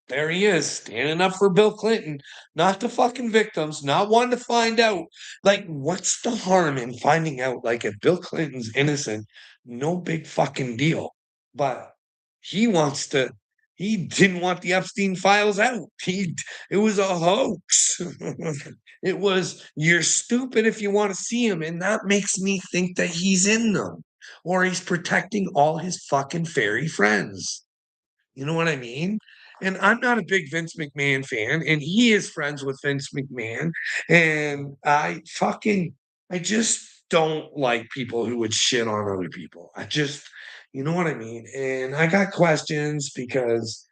there he is, standing up for Bill Clinton, not the fucking victims, not one to find out. Like, what's the harm in finding out? Like, if Bill Clinton's innocent, no big fucking deal. But he wants to, he didn't want the Epstein files out. It was a hoax. It was, you're stupid if you want to see him. And that makes me think that he's in them or he's protecting all his fucking fairy friends. You know what I mean? And I'm not a big Vince McMahon fan, and he is friends with Vince McMahon. And I just don't like people who would shit on other people. You know what I mean? And I got questions because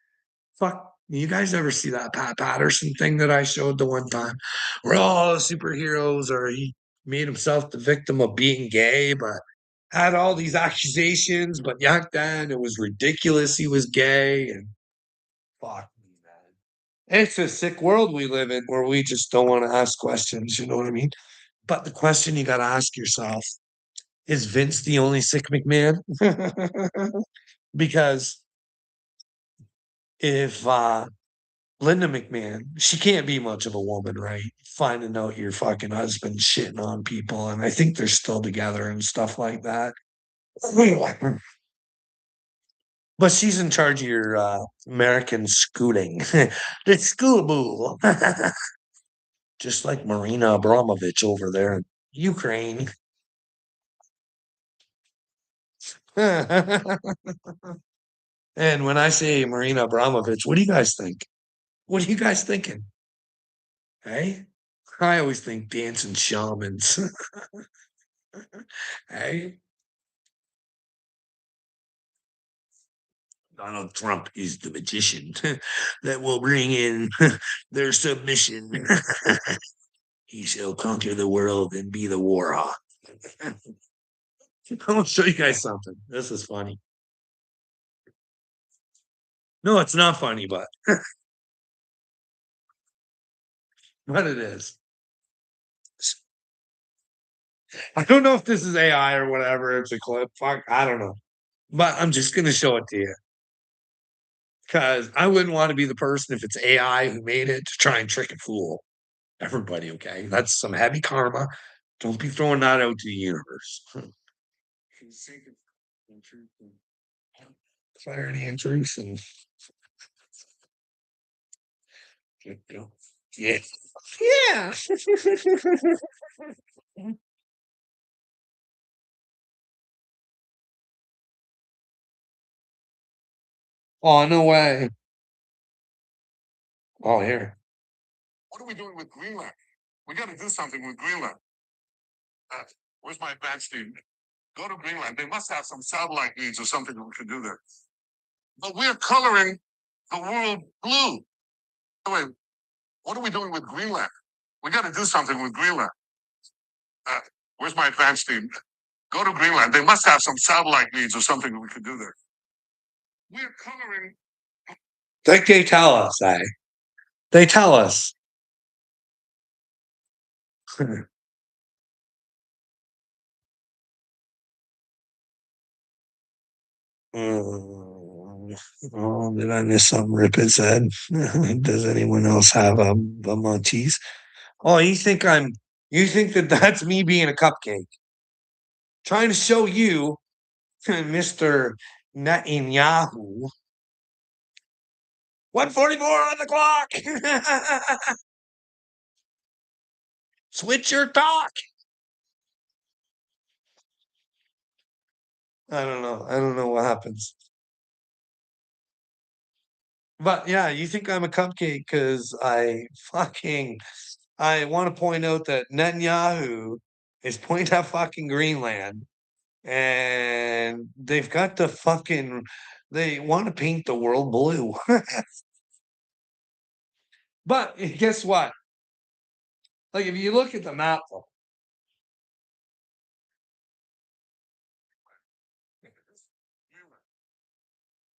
fuck, you guys ever see that Pat Patterson thing that I showed the one time? Where all the superheroes or he made himself the victim of being gay, but had all these accusations, but back then it was ridiculous he was gay and fuck me, man. It's a sick world we live in where we just don't want to ask questions, you know what I mean? But the question you gotta ask yourself, is Vince the only sick McMahon? Because if Linda McMahon, she can't be much of a woman, right? Finding out your fucking husband shitting on people, and I think they're still together and stuff like that. But she's in charge of your American scooting. The school boo. Just like Marina Abramovich over there in Ukraine. And when I say Marina Abramovich, what do you guys think? What are you guys thinking? Hey? I always think dancing shamans. Hey? Donald Trump is the magician that will bring in their submission. He shall conquer the world and be the war hawk. I'll show you guys something. This is funny. No, it's not funny, but it is. I don't know if this is AI or whatever. It's a clip. Fuck, I don't know. But I'm just gonna show it to you because I wouldn't want to be the person if it's AI who made it to try and trick and fool everybody. Okay, that's some heavy karma. Don't be throwing that out to the universe. Clarity and truth, and yeah, yeah. Oh no way! Oh here. What are we doing with Greenland? We got to do something with Greenland. Uh, where's my advanced team? Go to Greenland. They must have some satellite needs or something that we can do there. But we're coloring the world blue. Wait, what are we doing with Greenland? We got to do something with Greenland. Uh, where's my advanced team? Go to Greenland. They must have some satellite needs or something that we could do there. We're coloring. They tell us, eh? They tell us. Oh, did I miss something? Rip said. Does anyone else have a Montees? Oh, you think that that's me being a cupcake? Trying to show you, Mr. Netanyahu. 144 on the clock. Switch your talk. I don't know. I don't know what happens. But yeah, you think I'm a cupcake because I want to point out that Netanyahu is pointing at fucking Greenland and they've got the fucking they want to paint the world blue. But guess what? Like if you look at the map,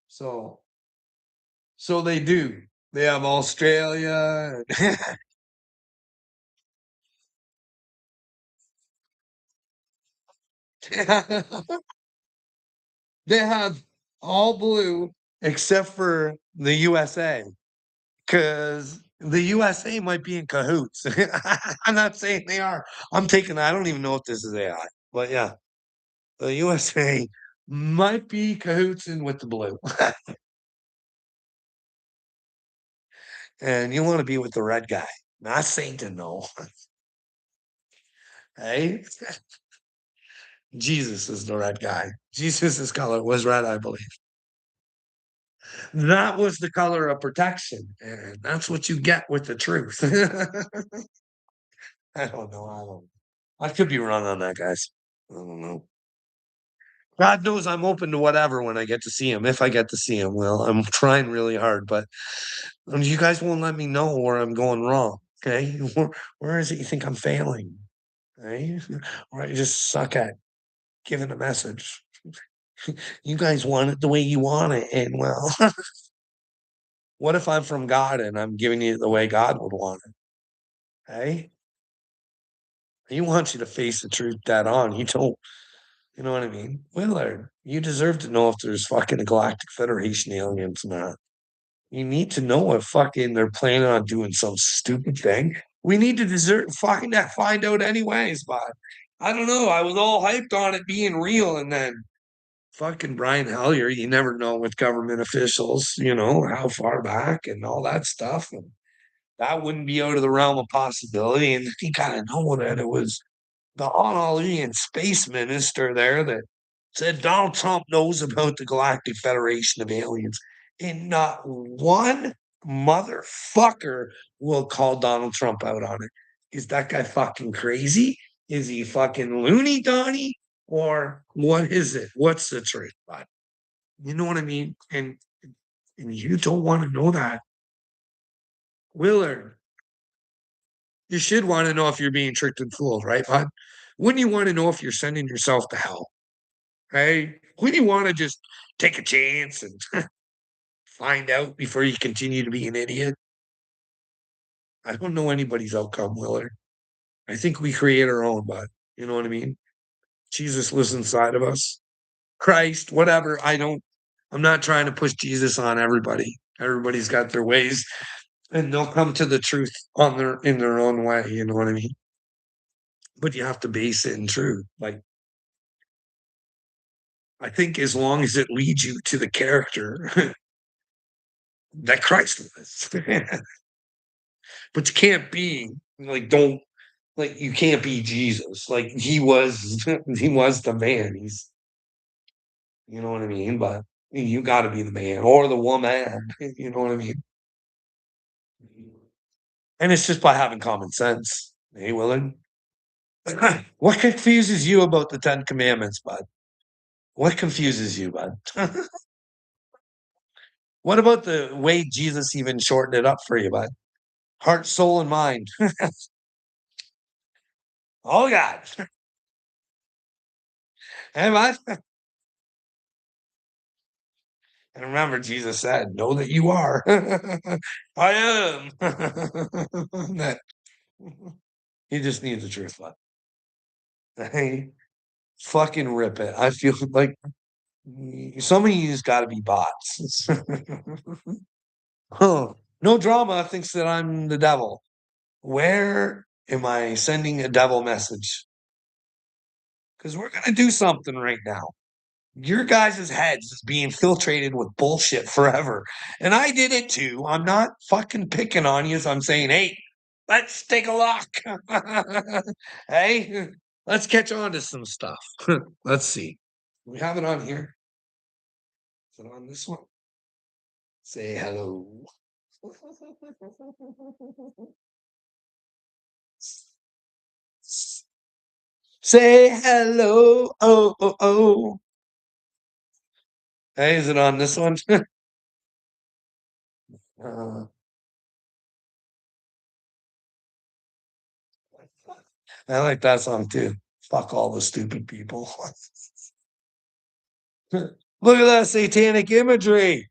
so so they do. They have Australia. They have all blue except for the USA because the USA might be in cahoots. I'm not saying they are. I don't even know if this is AI, but yeah, the USA might be cahoots in with the blue. And you want to be with the red guy, not Satan, no. Hey, Jesus is the red guy. Jesus' color was red, I believe. That was the color of protection. And that's what you get with the truth. I don't know. I could be wrong on that, guys. I don't know. God knows I'm open to whatever when I get to see him, if I get to see him. Well, I'm trying really hard, but you guys won't let me know where I'm going wrong. Okay. Where is it you think I'm failing? Right? Or I just suck at giving a message. You guys want it the way you want it. And well, what if I'm from God and I'm giving you the way God would want it? Hey, he wants you to face the truth dead on. You don't, you know what I mean? Willard, you deserve to know if there's fucking a galactic federation aliens or not. You need to know if fucking they're planning on doing some stupid thing. We need to find out anyways, but I don't know. I was all hyped on it being real, and then fucking Brian Hellier, you never know with government officials, how far back and all that stuff. And that wouldn't be out of the realm of possibility. And you gotta know that it was the Honoluluan space minister there that said Donald Trump knows about the Galactic Federation of Aliens. And not one motherfucker will call Donald Trump out on it. Is that guy fucking crazy? Is he fucking loony Donny? Or what is it? What's the truth? But you know what I mean? And you don't want to know that. Willard, you should want to know if you're being tricked and fooled, right, bud? Wouldn't you want to know if you're sending yourself to hell? Right? Wouldn't you want to just take a chance and find out before you continue to be an idiot? I don't know anybody's outcome, Willard. I think we create our own, bud. You know what I mean? Jesus lives inside of us. Christ, whatever. I'm not trying to push Jesus on everybody. Everybody's got their ways and they'll come to the truth in their own way. You know what I mean? But you have to base it in truth. Like, I think as long as it leads you to the character that Christ was. But you can't be like, don't like, you can't be Jesus. Like, he was he was the man. He's, you know what I mean? But you got to be the man or the woman. You know what I mean? And it's just by having common sense. Hey, Willard. What confuses you about the Ten Commandments, bud? What confuses you, bud? What about the way Jesus even shortened it up for you, bud? Heart, soul, and mind. Oh God. Hey, bud. And remember, Jesus said, "Know that you are." I am. That he just needs the truth, bud. Hey, fucking rip it. I feel like some of you's got to be bots. Oh, no drama thinks that I'm the devil. Where am I sending a devil message? Because we're gonna do something right now. Your guys' heads is being filtrated with bullshit forever. And I did it too. I'm not fucking picking on you. So I'm saying, hey, let's take a look. Hey, let's catch on to some stuff. Let's see. We have it on here. Is it on this one? Say hello. Say hello. Oh, oh, oh. Hey, is it on this one? uh, I like that song too. Fuck all the stupid people. Look at that satanic imagery.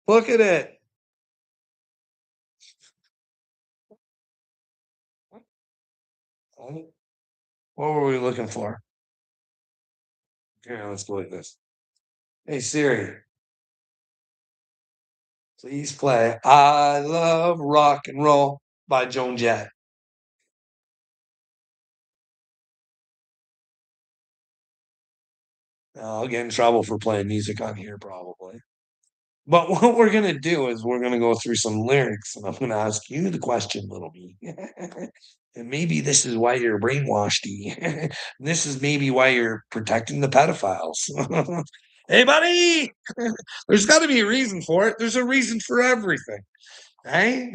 Look at it. What were we looking for? Here, let's go like this. Hey Siri, please play I Love Rock and Roll by Joan Jett. I'll get in trouble for playing music on here probably. But what we're gonna do is we're gonna go through some lyrics, and I'm gonna ask you the question, little me. And maybe this is why you're brainwashed. This is maybe why you're protecting the pedophiles. Hey, buddy, there's got to be a reason for it. There's a reason for everything. Hey,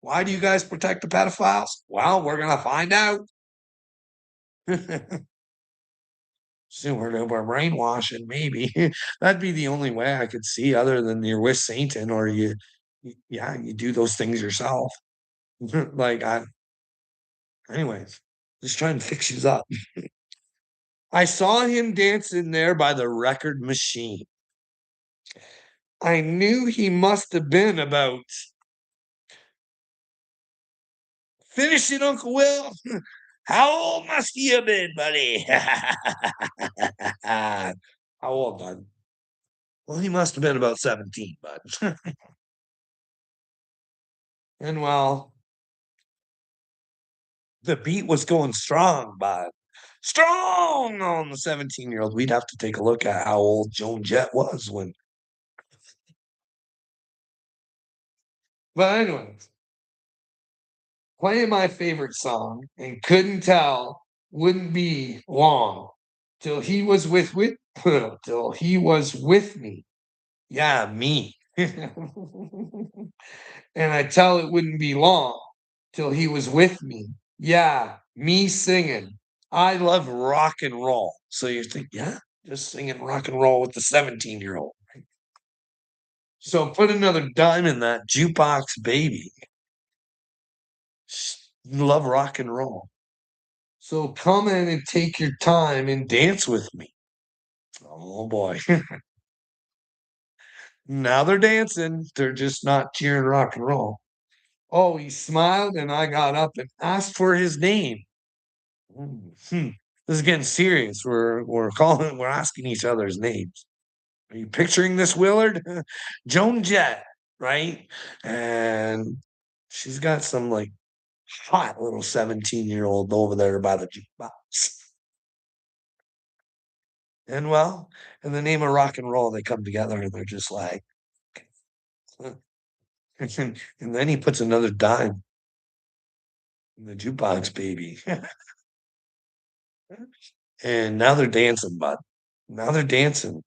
why do you guys protect the pedophiles? Well, we're gonna find out. Soon we're brainwashing, maybe. That'd be the only way I could see, other than you're with Satan or yeah, you do those things yourself. Like, anyways, just trying to fix you up. I saw him dancing there by the record machine. I knew he must have been about. Finish it, Uncle Will. How old must he have been, buddy? How old, bud? Well, he must have been about 17, bud. And well, the beat was going strong, bud. Strong on the 17-year-old. We'd have to take a look at how old Joan Jett was when. But anyways, playing my favorite song and couldn't tell wouldn't be long till he was with till he was with me. Yeah, me. And I tell it wouldn't be long till he was with me. Yeah, me singing. I love rock and roll. So you think, yeah, just singing rock and roll with the 17-year-old. So put another dime in that jukebox, baby. Love rock and roll. So come in and take your time and dance with me. Oh boy. Now they're dancing. They're just not cheering rock and roll. Oh, he smiled and I got up and asked for his name. Hmm. This is getting serious. We're asking each other's names. Are you picturing this, Willard? Joan Jett, right? And she's got some like hot little 17-year-old over there by the jukebox. And well, in the name of rock and roll, they come together and they're just like, and then he puts another dime in the jukebox, baby. And now they're dancing, bud. Now they're dancing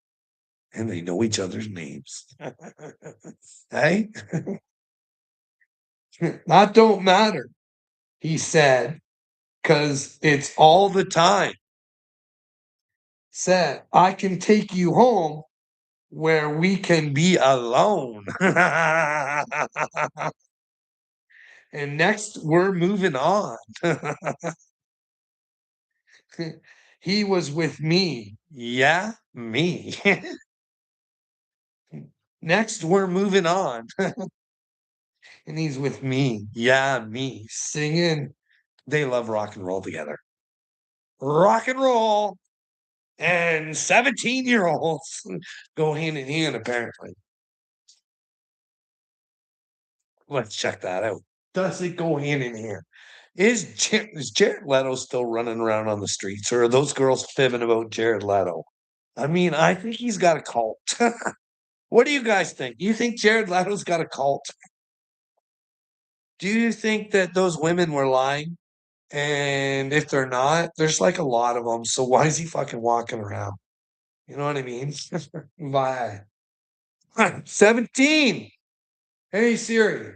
and they know each other's names. Hey, that don't matter, he said, because it's all the time. Said, I can take you home where we can be alone. And next, we're moving on. He was with me. Yeah, me. Next, we're moving on. And he's with me. Yeah, me. Singing. They love rock and roll together. Rock and roll and 17-year-olds go hand in hand, apparently. Let's check that out. Does it go hand in hand? Is Jared Leto still running around on the streets, or are those girls fibbing about Jared Leto? I mean, I think he's got a cult. What do you guys think? Do you think Jared Leto's got a cult? Do you think that those women were lying? And if they're not, there's like a lot of them. So why is he fucking walking around? You know what I mean? Why? 17. Hey Siri,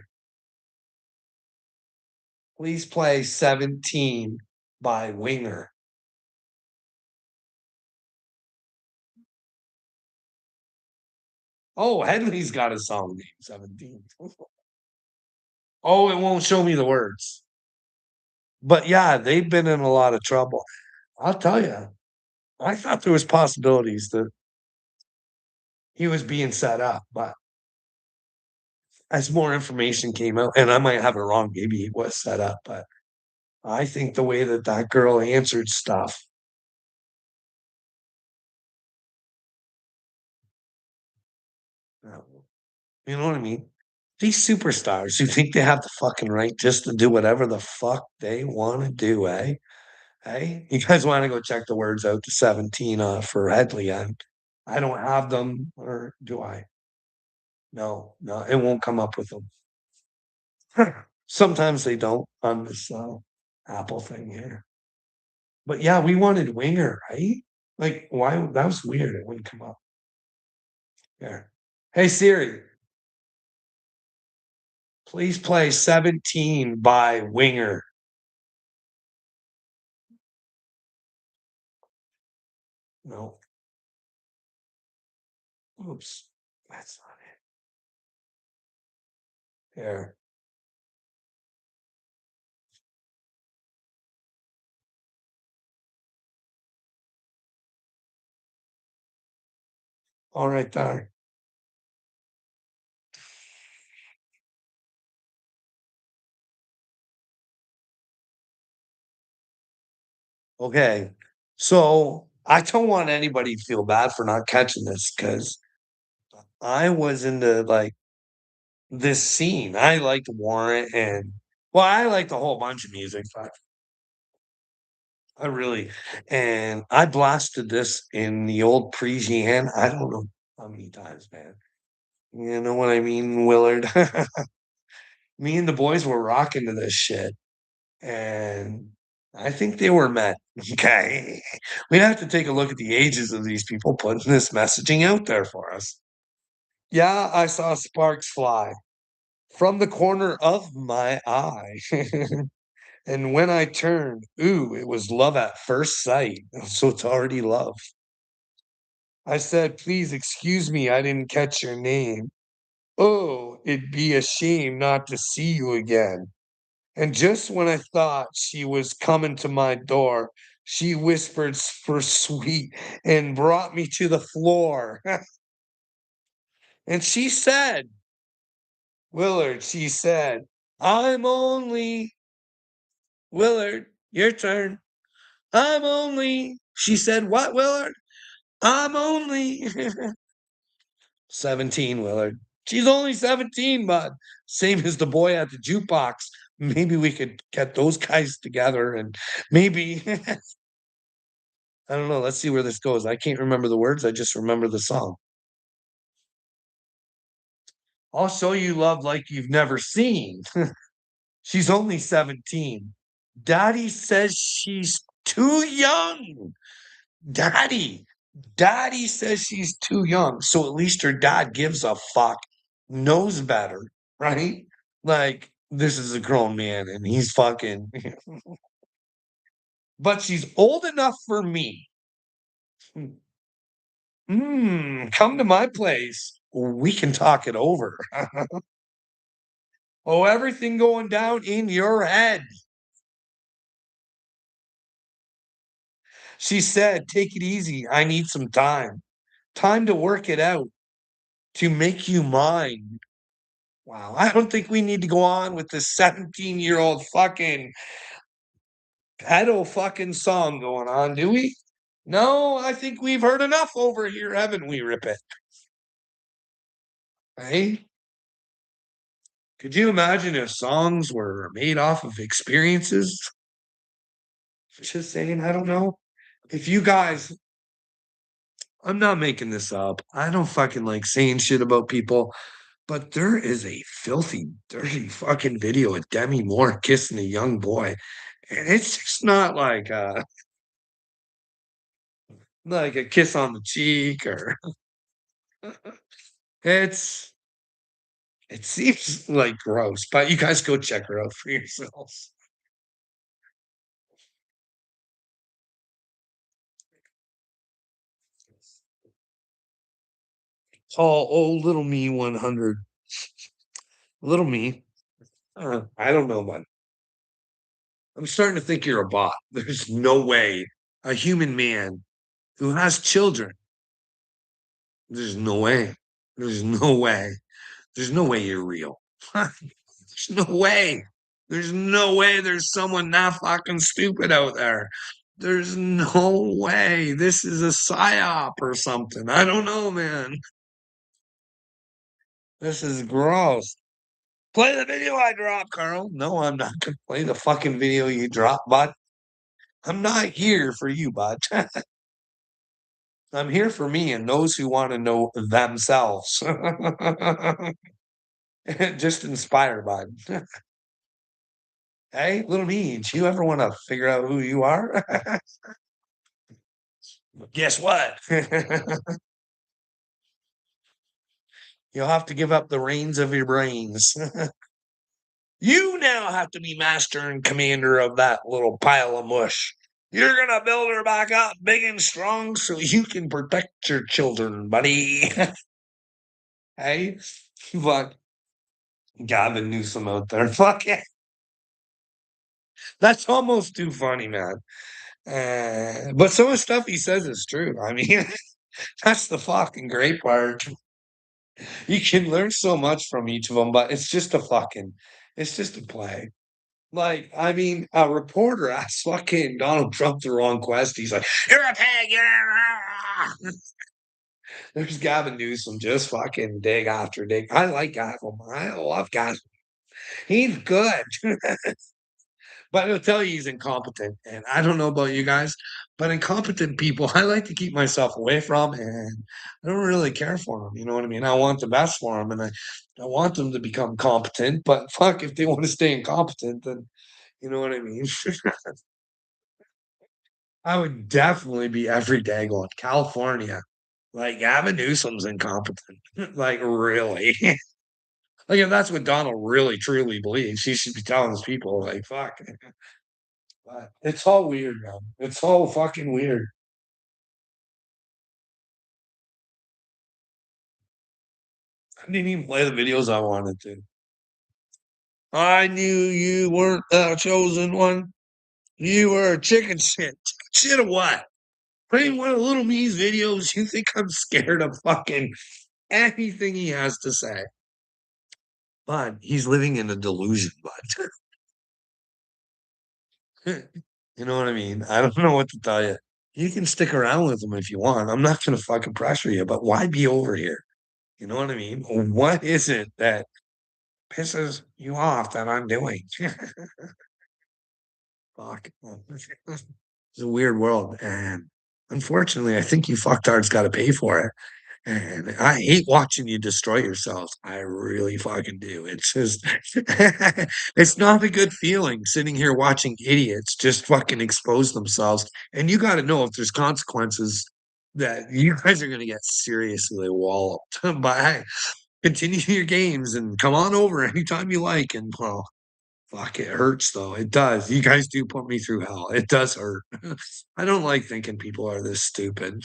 please play 17 by Winger. Oh, Henley's got a song named 17. Oh, it won't show me the words. But yeah, they've been in a lot of trouble. I'll tell you, I thought there was possibilities that he was being set up, but as more information came out, and I might have it wrong, maybe he was set up, but I think the way that that girl answered stuff, uh, you know what I mean? These superstars who think they have the fucking right just to do whatever the fuck they want to do, eh? Hey, you guys want to go check the words out to 17 for Headley? I don't have them, or do I? No, no, it won't come up with them. Sometimes they don't on this Apple thing here. But yeah, we wanted Winger, right? Like, why? That was weird. It wouldn't come up there. Hey Siri, please play 17 by Winger. No, oops, that's not it. Here. All right, there. Okay. So I don't want anybody to feel bad for not catching this because I was into like this scene. I liked Warrant and well, I liked a whole bunch of music, but I really and I blasted this in the old Parisienne, I don't know how many times, man. You know what I mean, Willard? Me and the boys were rocking to this shit, and I think they were met. Okay. We'd have to take a look at the ages of these people putting this messaging out there for us. Yeah, I saw sparks fly from the corner of my eye. And when I turned, ooh, it was love at first sight. So it's already love. I said, please excuse me, I didn't catch your name. Oh, it'd be a shame not to see you again. And just when I thought she was coming to my door, she whispered for sweet and brought me to the floor. And she said, Willard, she said, I'm only, Willard, your turn. I'm only, she said, what, Willard? I'm only 17, Willard. She's only 17, bud. Same as the boy at the jukebox. Maybe we could get those guys together and maybe, I don't know. Let's see where this goes. I can't remember the words. I just remember the song. I'll show you love like you've never seen. She's only 17. Daddy says she's too young. Daddy, Daddy says she's too young. So at least her dad gives a fuck, knows better, right? Like, this is a grown man and he's fucking, but she's old enough for me. Come to my place. We can talk it over. Oh, everything going down in your head. She said, take it easy. I need some time. Time to work it out, to make you mine. Wow. I don't think we need to go on with this 17-year-old fucking pedo fucking song going on, do we? No, I think we've heard enough over here, haven't we, Rip It? Hey? Could you imagine if songs were made off of experiences? Just saying, I don't know. If you guys, I'm not making this up. I don't fucking like saying shit about people, but there is a filthy, dirty fucking video of Demi Moore kissing a young boy. And it's just not like a kiss on the cheek or it's it seems like gross, but you guys go check her out for yourselves. Oh, little me 100. Little me. I don't know, man. I'm starting to think you're a bot. There's no way a human man who has children. There's no way. There's no way. There's no way you're real. There's no way. There's no way there's someone that fucking stupid out there. There's no way. This is a psyop or something. I don't know, man. This is gross. Play the video I dropped, Carl. No, I'm not gonna play the fucking video you dropped, bud. I'm not here for you, bud. I'm here for me and those who want to know themselves. Just inspire, bud. Hey, little me, do you ever want to figure out who you are? Guess what? You'll have to give up the reins of your brains. You now have to be master and commander of that little pile of mush. You're gonna build her back up big and strong so you can protect your children, buddy. Hey, fuck Gavin Newsom out there. Fuck it. That's almost too funny, man. But some of the stuff he says is true. I mean, that's the fucking great part. You can learn so much from each of them, but it's just a play. Like, I mean, a reporter asked fucking Donald Trump the wrong question. He's like, "You're a pig." There's Gavin Newsom just fucking dig after dig. I like Gavin. I love Gavin. He's good. But it'll tell you he's incompetent. And I don't know about you guys, but incompetent people, I like to keep myself away from, and I don't really care for them. You know what I mean? I want the best for them, and I want them to become competent. But fuck, if they want to stay incompetent, then you know what I mean? I would definitely be every day going California. Like Gavin Newsom's incompetent. Like really. Like if that's what Donald really truly believes, he should be telling his people, like, fuck. But it's all weird, man. It's all fucking weird. I didn't even play the videos I wanted to. I knew you weren't the chosen one. You were chicken shit. Chicken shit or what? Playing one of Little Me's videos, you think I'm scared of fucking anything he has to say. But he's living in a delusion, bud. You know what I mean? I don't know what to tell you. You can stick around with him if you want. I'm not gonna fucking pressure you, but why be over here? You know what I mean? What is it that pisses you off that I'm doing? Fuck. It's a weird world. And unfortunately, I think you fucktards got to pay for it. And I hate watching you destroy yourself. I really fucking do. It's just, it's not a good feeling sitting here watching idiots just fucking expose themselves. And you got to know if there's consequences that you guys are going to get seriously walloped. But hey, continue your games and come on over anytime you like. And well, fuck, it hurts though. It does. You guys do put me through hell. It does hurt. I don't like thinking people are this stupid.